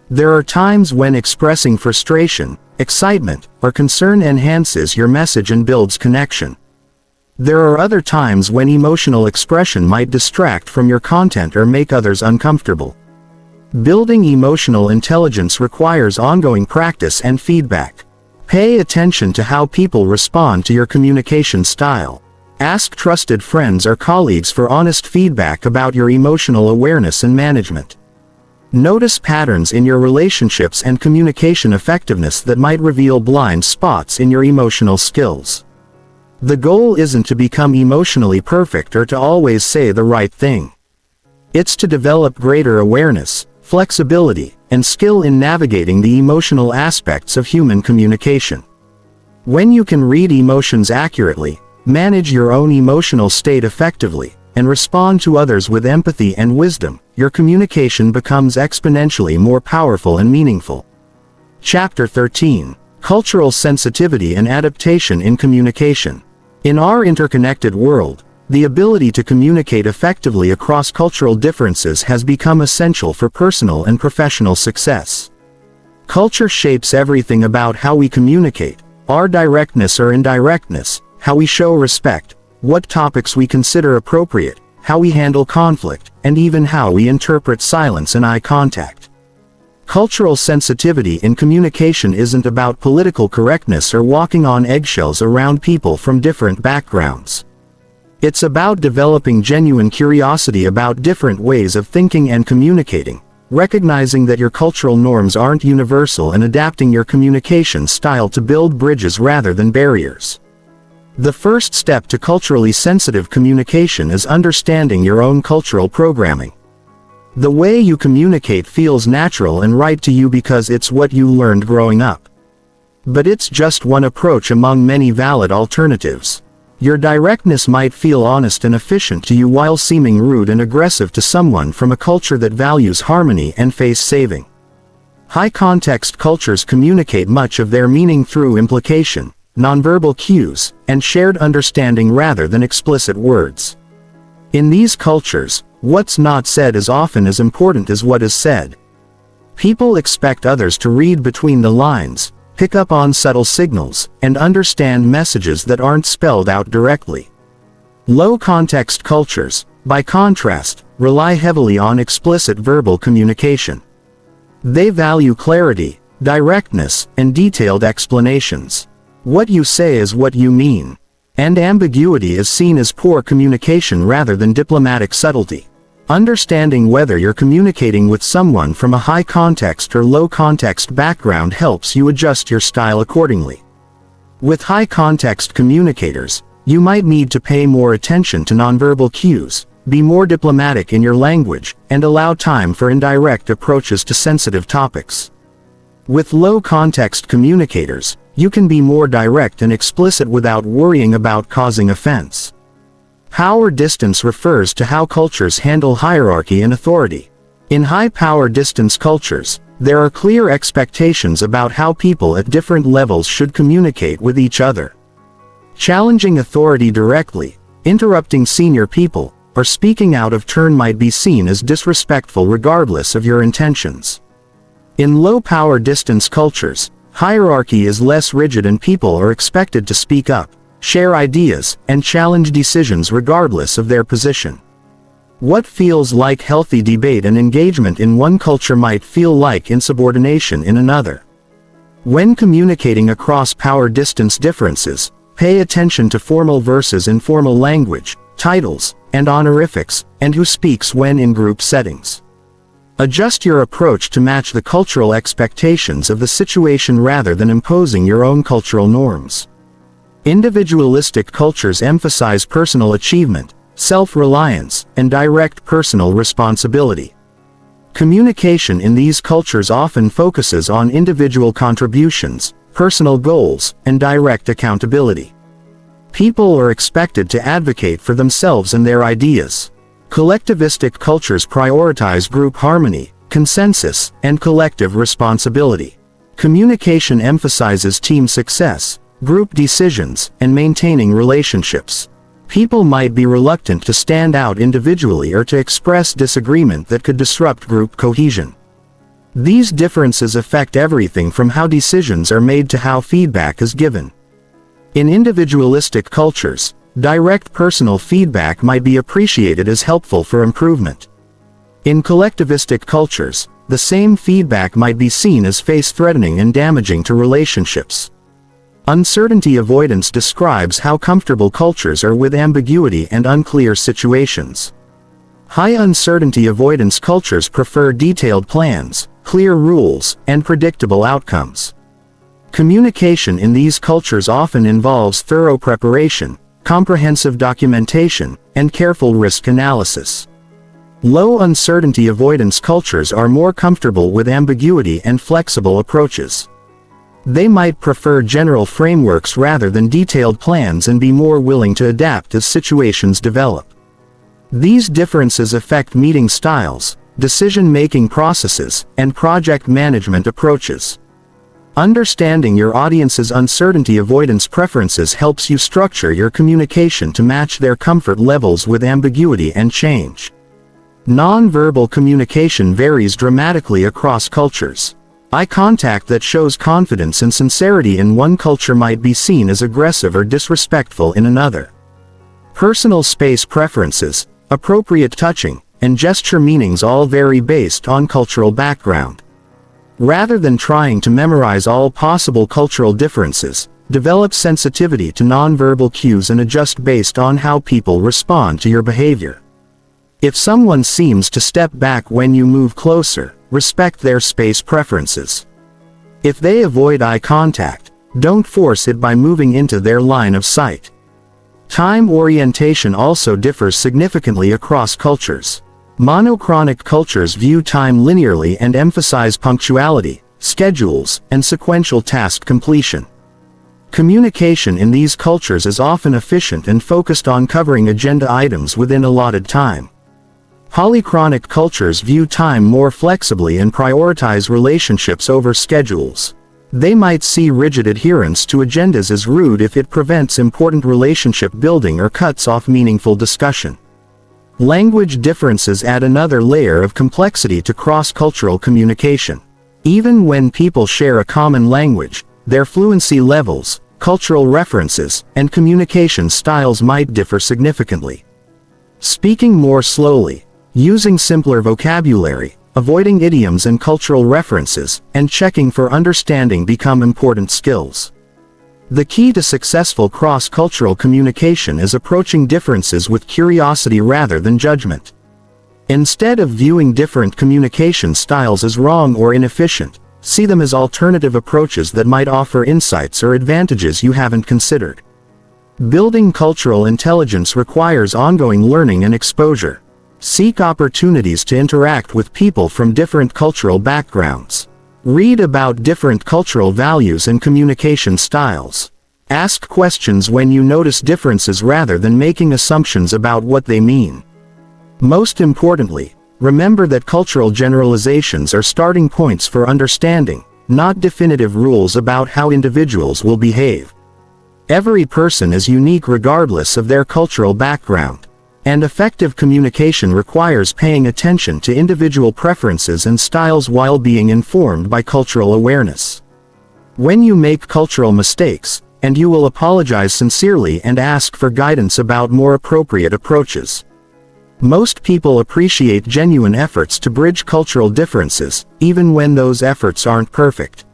There are times when expressing frustration, excitement, or concern enhances your message and builds connection. There are other times when emotional expression might distract from your content or make others uncomfortable. Building emotional intelligence requires ongoing practice and feedback. Pay attention to how people respond to your communication style. Ask trusted friends or colleagues for honest feedback about your emotional awareness and management. Notice patterns in your relationships and communication effectiveness that might reveal blind spots in your emotional skills. The goal isn't to become emotionally perfect or to always say the right thing. It's to develop greater awareness, flexibility, and skill in navigating the emotional aspects of human communication. When you can read emotions accurately, manage your own emotional state effectively, and respond to others with empathy and wisdom, your communication becomes exponentially more powerful and meaningful. Chapter 13. Cultural Sensitivity and Adaptation in Communication. In our interconnected world, the ability to communicate effectively across cultural differences has become essential for personal and professional success. Culture shapes everything about how we communicate, our directness or indirectness, how we show respect, what topics we consider appropriate, how we handle conflict, and even how we interpret silence and eye contact. Cultural sensitivity in communication isn't about political correctness or walking on eggshells around people from different backgrounds. It's about developing genuine curiosity about different ways of thinking and communicating, recognizing that your cultural norms aren't universal and adapting your communication style to build bridges rather than barriers. The first step to culturally sensitive communication is understanding your own cultural programming. The way you communicate feels natural and right to you because it's what you learned growing up. But it's just one approach among many valid alternatives. Your directness might feel honest and efficient to you while seeming rude and aggressive to someone from a culture that values harmony and face saving. High-context cultures communicate much of their meaning through implication, nonverbal cues, and shared understanding rather than explicit words. In these cultures, what's not said is often as important as what is said. People expect others to read between the lines, pick up on subtle signals, and understand messages that aren't spelled out directly. Low-context cultures, by contrast, rely heavily on explicit verbal communication. They value clarity, directness, and detailed explanations. What you say is what you mean. And ambiguity is seen as poor communication rather than diplomatic subtlety. Understanding whether you're communicating with someone from a high-context or low-context background helps you adjust your style accordingly. With high-context communicators, you might need to pay more attention to nonverbal cues, be more diplomatic in your language, and allow time for indirect approaches to sensitive topics. With low-context communicators, you can be more direct and explicit without worrying about causing offense. Power distance refers to how cultures handle hierarchy and authority. In high-power distance cultures, there are clear expectations about how people at different levels should communicate with each other. Challenging authority directly, interrupting senior people, or speaking out of turn might be seen as disrespectful regardless of your intentions. In low-power distance cultures, hierarchy is less rigid and people are expected to speak up, share ideas, and challenge decisions regardless of their position. What feels like healthy debate and engagement in one culture might feel like insubordination in another. When communicating across power distance differences, pay attention to formal versus informal language, titles, and honorifics, and who speaks when in group settings. Adjust your approach to match the cultural expectations of the situation rather than imposing your own cultural norms. Individualistic cultures emphasize personal achievement, self-reliance, and direct personal responsibility. Communication in these cultures often focuses on individual contributions, personal goals, and direct accountability. People are expected to advocate for themselves and their ideas. Collectivistic cultures prioritize group harmony, consensus, and collective responsibility. Communication emphasizes team success, group decisions, and maintaining relationships. People might be reluctant to stand out individually or to express disagreement that could disrupt group cohesion. These differences affect everything from how decisions are made to how feedback is given. In individualistic cultures, direct personal feedback might be appreciated as helpful for improvement. In collectivistic cultures, the same feedback might be seen as face-threatening and damaging to relationships. Uncertainty avoidance describes how comfortable cultures are with ambiguity and unclear situations. High uncertainty avoidance cultures prefer detailed plans, clear rules, and predictable outcomes. Communication in these cultures often involves thorough preparation, comprehensive documentation, and careful risk analysis. Low uncertainty avoidance cultures are more comfortable with ambiguity and flexible approaches. They might prefer general frameworks rather than detailed plans and be more willing to adapt as situations develop. These differences affect meeting styles, decision-making processes, and project management approaches. Understanding your audience's uncertainty avoidance preferences helps you structure your communication to match their comfort levels with ambiguity and change. Non-verbal communication varies dramatically across cultures. Eye contact that shows confidence and sincerity in one culture might be seen as aggressive or disrespectful in another. Personal space preferences, appropriate touching, and gesture meanings all vary based on cultural background. Rather than trying to memorize all possible cultural differences, develop sensitivity to nonverbal cues and adjust based on how people respond to your behavior. If someone seems to step back when you move closer, respect their space preferences. If they avoid eye contact, don't force it by moving into their line of sight. Time orientation also differs significantly across cultures. Monochronic cultures view time linearly and emphasize punctuality, schedules, and sequential task completion. Communication in these cultures is often efficient and focused on covering agenda items within allotted time. Polychronic cultures view time more flexibly and prioritize relationships over schedules. They might see rigid adherence to agendas as rude if it prevents important relationship building or cuts off meaningful discussion. Language differences add another layer of complexity to cross-cultural communication. Even when people share a common language, their fluency levels, cultural references, and communication styles might differ significantly. Speaking more slowly, using simpler vocabulary, avoiding idioms and cultural references, and checking for understanding become important skills. The key to successful cross-cultural communication is approaching differences with curiosity rather than judgment. Instead of viewing different communication styles as wrong or inefficient, see them as alternative approaches that might offer insights or advantages you haven't considered. Building cultural intelligence requires ongoing learning and exposure. Seek opportunities to interact with people from different cultural backgrounds. Read about different cultural values and communication styles. Ask questions when you notice differences rather than making assumptions about what they mean. Most importantly, remember that cultural generalizations are starting points for understanding, not definitive rules about how individuals will behave. Every person is unique regardless of their cultural background. And effective communication requires paying attention to individual preferences and styles while being informed by cultural awareness. When you make cultural mistakes, and you will apologize sincerely and ask for guidance about more appropriate approaches. Most people appreciate genuine efforts to bridge cultural differences, even when those efforts aren't perfect.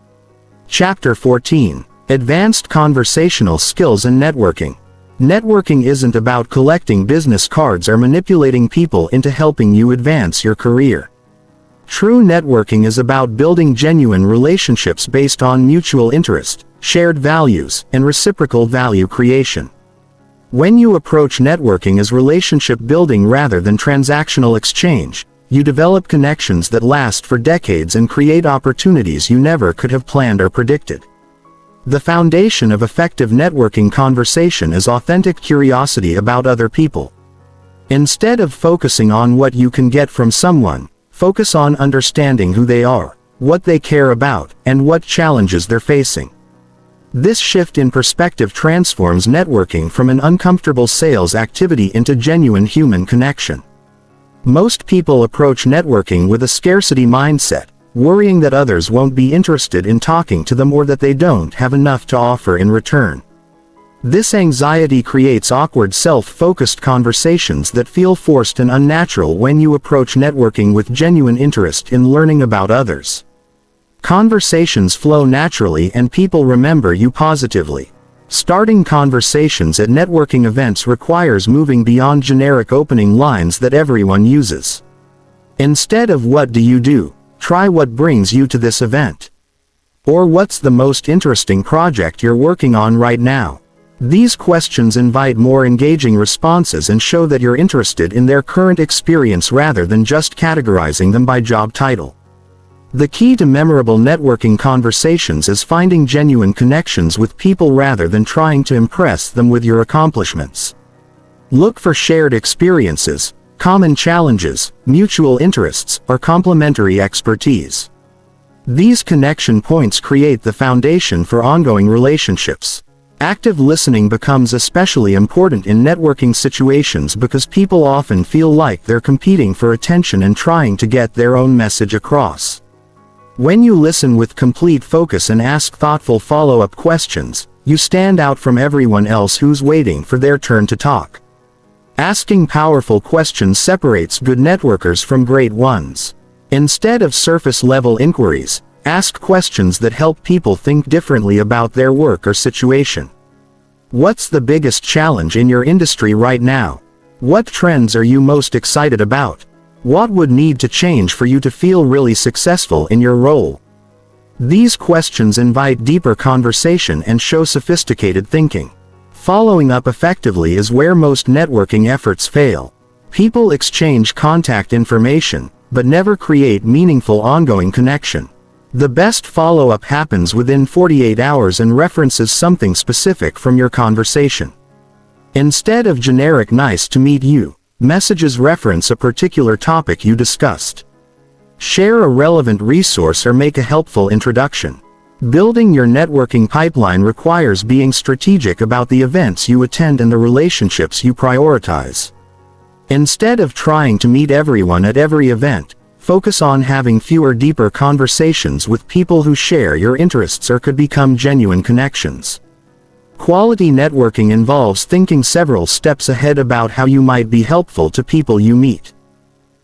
Chapter 14: Advanced Conversational Skills and Networking. Networking isn't about collecting business cards or manipulating people into helping you advance your career. True networking is about building genuine relationships based on mutual interest, shared values, and reciprocal value creation. When you approach networking as relationship building rather than transactional exchange, you develop connections that last for decades and create opportunities you never could have planned or predicted. The foundation of effective networking conversation is authentic curiosity about other people. Instead of focusing on what you can get from someone, focus on understanding who they are, what they care about, and what challenges they're facing. This shift in perspective transforms networking from an uncomfortable sales activity into genuine human connection. Most people approach networking with a scarcity mindset, worrying that others won't be interested in talking to them or that they don't have enough to offer in return. This anxiety creates awkward self-focused conversations that feel forced and unnatural when you approach networking with genuine interest in learning about others. Conversations flow naturally and people remember you positively. Starting conversations at networking events requires moving beyond generic opening lines that everyone uses. Instead of "What do you do?" try "What brings you to this event?" Or "What's the most interesting project you're working on right now?" These questions invite more engaging responses and show that you're interested in their current experience rather than just categorizing them by job title. The key to memorable networking conversations is finding genuine connections with people rather than trying to impress them with your accomplishments. Look for shared experiences, common challenges, mutual interests, or complementary expertise. These connection points create the foundation for ongoing relationships. Active listening becomes especially important in networking situations because people often feel like they're competing for attention and trying to get their own message across. When you listen with complete focus and ask thoughtful follow-up questions, you stand out from everyone else who's waiting for their turn to talk. Asking powerful questions separates good networkers from great ones. Instead of surface-level inquiries, ask questions that help people think differently about their work or situation. What's the biggest challenge in your industry right now? What trends are you most excited about? What would need to change for you to feel really successful in your role? These questions invite deeper conversation and show sophisticated thinking. Following up effectively is where most networking efforts fail. People exchange contact information, but never create meaningful ongoing connection. The best follow-up happens within 48 hours and references something specific from your conversation. Instead of generic "nice to meet you," Messages reference a particular topic you discussed. Share a relevant resource or make a helpful introduction. Building your networking pipeline requires being strategic about the events you attend and the relationships you prioritize. Instead of trying to meet everyone at every event, focus on having fewer, deeper conversations with people who share your interests or could become genuine connections. Quality networking involves thinking several steps ahead about how you might be helpful to people you meet.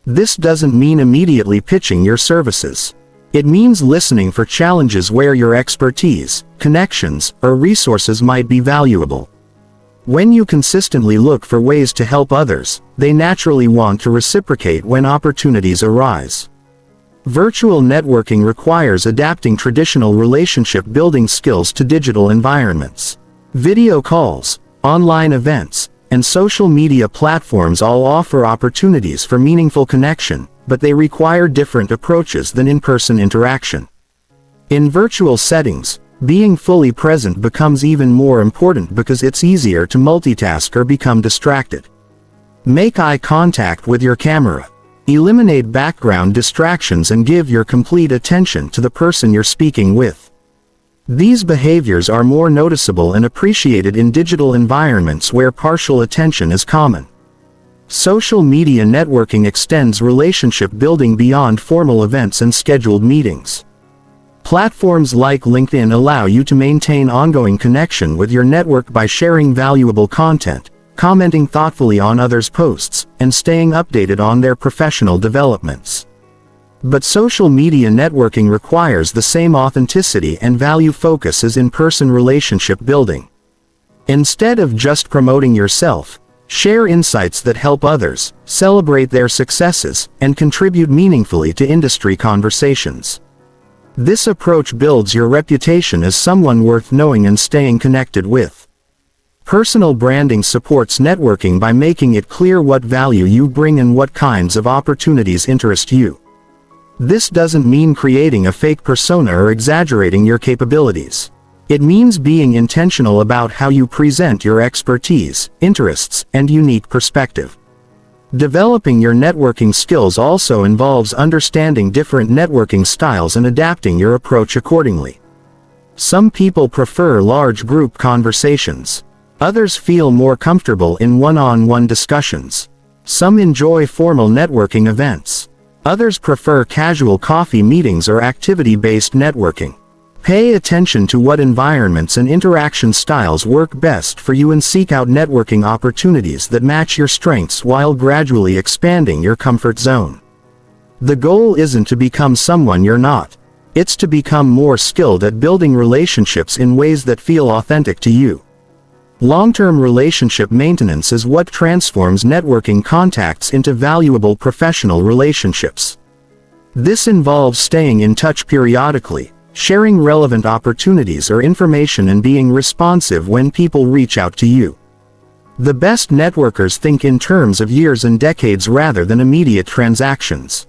This doesn't mean immediately pitching your services. It means listening for challenges where your expertise, connections, or resources might be valuable. When you consistently look for ways to help others, they naturally want to reciprocate when opportunities arise. Virtual networking requires adapting traditional relationship-building skills to digital environments. Video calls, online events, and social media platforms all offer opportunities for meaningful connection, but they require different approaches than in-person interaction. In virtual settings, being fully present becomes even more important because it's easier to multitask or become distracted. Make eye contact with your camera. Eliminate background distractions and give your complete attention to the person you're speaking with. These behaviors are more noticeable and appreciated in digital environments where partial attention is common. Social media networking extends relationship building beyond formal events and scheduled meetings. Platforms like LinkedIn allow you to maintain ongoing connection with your network by sharing valuable content, commenting thoughtfully on others' posts, and staying updated on their professional developments. But social media networking requires the same authenticity and value focus as in-person relationship building. Instead of just promoting yourself, share insights that help others, celebrate their successes, and contribute meaningfully to industry conversations. This approach builds your reputation as someone worth knowing and staying connected with. Personal branding supports networking by making it clear what value you bring and what kinds of opportunities interest you. This doesn't mean creating a fake persona or exaggerating your capabilities. It means being intentional about how you present your expertise, interests, and unique perspective. Developing your networking skills also involves understanding different networking styles and adapting your approach accordingly. Some people prefer large group conversations. Others feel more comfortable in one-on-one discussions. Some enjoy formal networking events. Others prefer casual coffee meetings or activity-based networking. Pay attention to what environments and interaction styles work best for you and seek out networking opportunities that match your strengths while gradually expanding your comfort zone. The goal isn't to become someone you're not. It's to become more skilled at building relationships in ways that feel authentic to you. Long-term relationship maintenance is what transforms networking contacts into valuable professional relationships. This involves staying in touch periodically, sharing relevant opportunities or information, and being responsive when people reach out to you. The best networkers think in terms of years and decades rather than immediate transactions.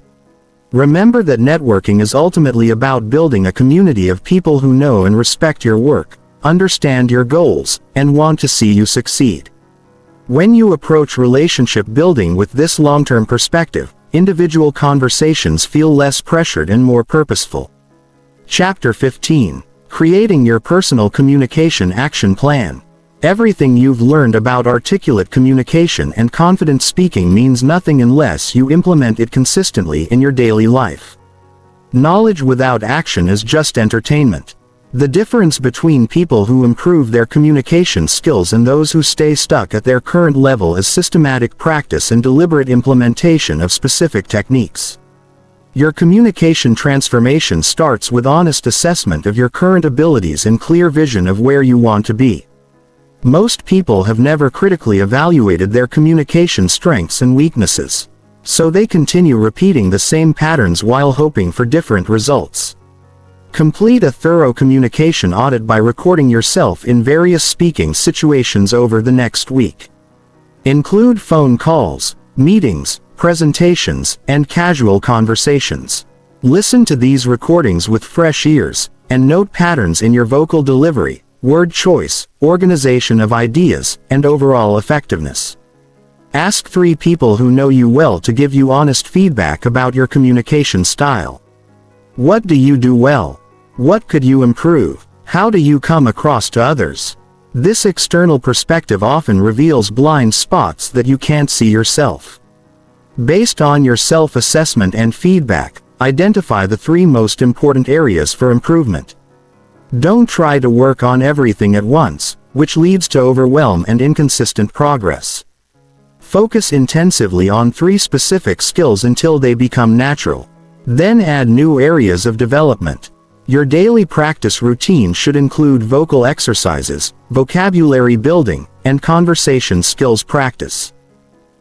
Remember that networking is ultimately about building a community of people who know and respect your work, understand your goals, and want to see you succeed. When you approach relationship building with this long-term perspective, individual conversations feel less pressured and more purposeful. Chapter 15. Creating your personal communication action plan. Everything you've learned about articulate communication and confident speaking means nothing unless you implement it consistently in your daily life. Knowledge without action is just entertainment. The difference between people who improve their communication skills and those who stay stuck at their current level is systematic practice and deliberate implementation of specific techniques. Your communication transformation starts with honest assessment of your current abilities and clear vision of where you want to be. Most people have never critically evaluated their communication strengths and weaknesses, so they continue repeating the same patterns while hoping for different results. Complete a thorough communication audit by recording yourself in various speaking situations over the next week. Include phone calls, meetings, presentations, and casual conversations. Listen to these recordings with fresh ears, and note patterns in your vocal delivery, word choice, organization of ideas, and overall effectiveness. Ask 3 people who know you well to give you honest feedback about your communication style. What do you do well? What could you improve? How do you come across to others? This external perspective often reveals blind spots that you can't see yourself. Based on your self-assessment and feedback, identify the 3 most important areas for improvement. Don't try to work on everything at once, which leads to overwhelm and inconsistent progress. Focus intensively on 3 specific skills until they become natural. Then add new areas of development. Your daily practice routine should include vocal exercises, vocabulary building, and conversation skills practice.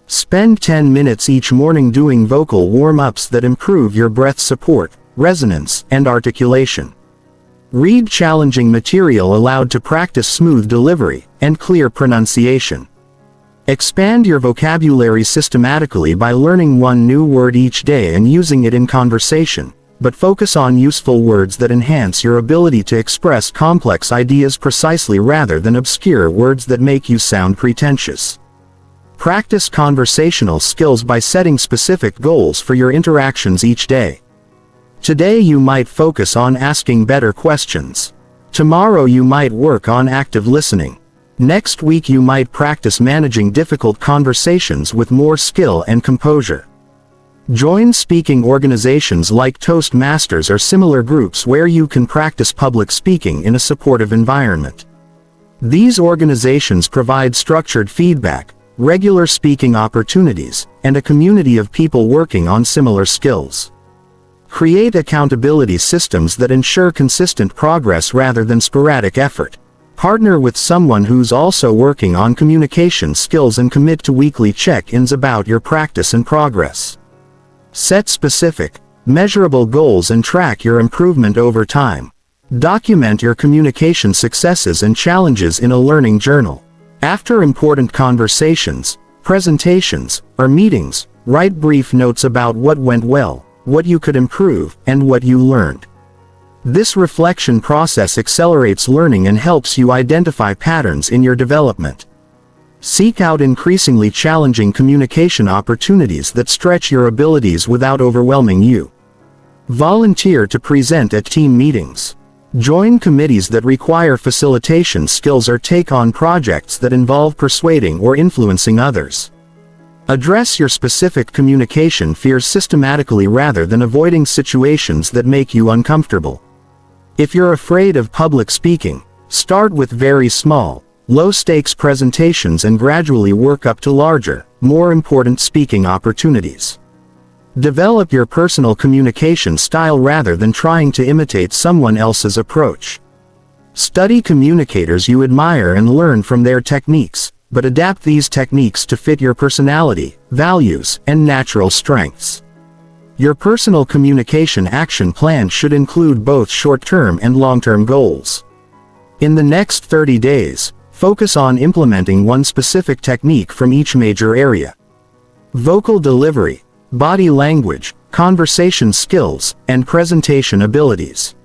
Spend 10 minutes each morning doing vocal warm-ups that improve your breath support, resonance, and articulation. Read challenging material aloud to practice smooth delivery and clear pronunciation. Expand your vocabulary systematically by learning 1 new word each day and using it in conversation, but focus on useful words that enhance your ability to express complex ideas precisely rather than obscure words that make you sound pretentious. Practice conversational skills by setting specific goals for your interactions each day. Today you might focus on asking better questions. Tomorrow you might work on active listening. Next week you might practice managing difficult conversations with more skill and composure. Join speaking organizations like Toastmasters or similar groups where you can practice public speaking in a supportive environment. These organizations provide structured feedback, regular speaking opportunities, and a community of people working on similar skills. Create accountability systems that ensure consistent progress rather than sporadic effort. Partner with someone who's also working on communication skills and commit to weekly check-ins about your practice and progress. Set specific, measurable goals and track your improvement over time. Document your communication successes and challenges in a learning journal. After important conversations, presentations, or meetings, write brief notes about what went well, what you could improve, and what you learned. This reflection process accelerates learning and helps you identify patterns in your development. Seek out increasingly challenging communication opportunities that stretch your abilities without overwhelming you. Volunteer to present at team meetings. Join committees that require facilitation skills or take on projects that involve persuading or influencing others. Address your specific communication fears systematically rather than avoiding situations that make you uncomfortable. If you're afraid of public speaking, start with very small, low-stakes presentations and gradually work up to larger, more important speaking opportunities. Develop your personal communication style rather than trying to imitate someone else's approach. Study communicators you admire and learn from their techniques, but adapt these techniques to fit your personality, values, and natural strengths. Your personal communication action plan should include both short-term and long-term goals. In the next 30 days, focus on implementing one specific technique from each major area. Vocal delivery, body language, conversation skills, and presentation abilities.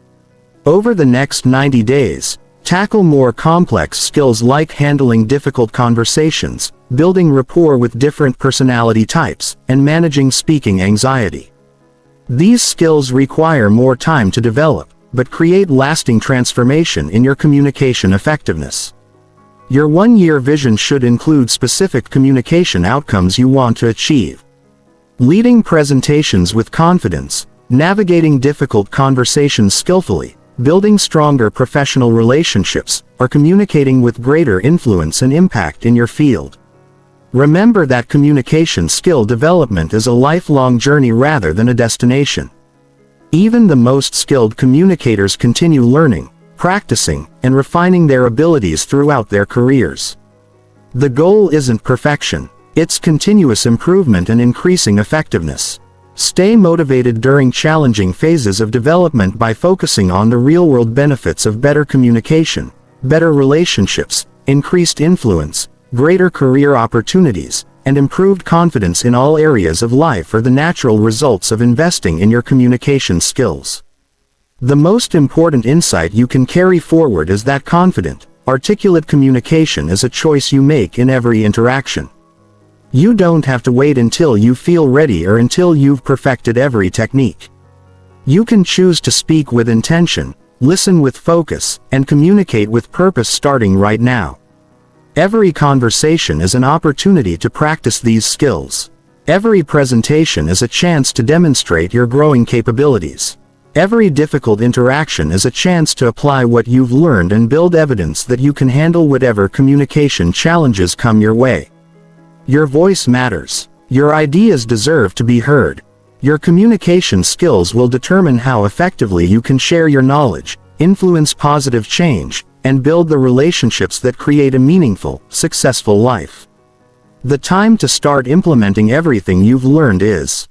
Over the next 90 days, tackle more complex skills like handling difficult conversations, building rapport with different personality types, and managing speaking anxiety. These skills require more time to develop, but create lasting transformation in your communication effectiveness. Your 1-year vision should include specific communication outcomes you want to achieve. Leading presentations with confidence, navigating difficult conversations skillfully, building stronger professional relationships, or communicating with greater influence and impact in your field. Remember that communication skill development is a lifelong journey rather than a destination. Even the most skilled communicators continue learning, practicing, and refining their abilities throughout their careers. The goal isn't perfection, it's continuous improvement and increasing effectiveness. Stay motivated during challenging phases of development by focusing on the real-world benefits of better communication, better relationships, increased influence, greater career opportunities, and improved confidence in all areas of life are the natural results of investing in your communication skills. The most important insight you can carry forward is that confident, articulate communication is a choice you make in every interaction. You don't have to wait until you feel ready or until you've perfected every technique. You can choose to speak with intention, listen with focus, and communicate with purpose starting right now. Every conversation is an opportunity to practice these skills. Every presentation is a chance to demonstrate your growing capabilities. Every difficult interaction is a chance to apply what you've learned and build evidence that you can handle whatever communication challenges come your way. Your voice matters. Your ideas deserve to be heard. Your communication skills will determine how effectively you can share your knowledge, influence positive change, and build the relationships that create a meaningful, successful life. The time to start implementing everything you've learned is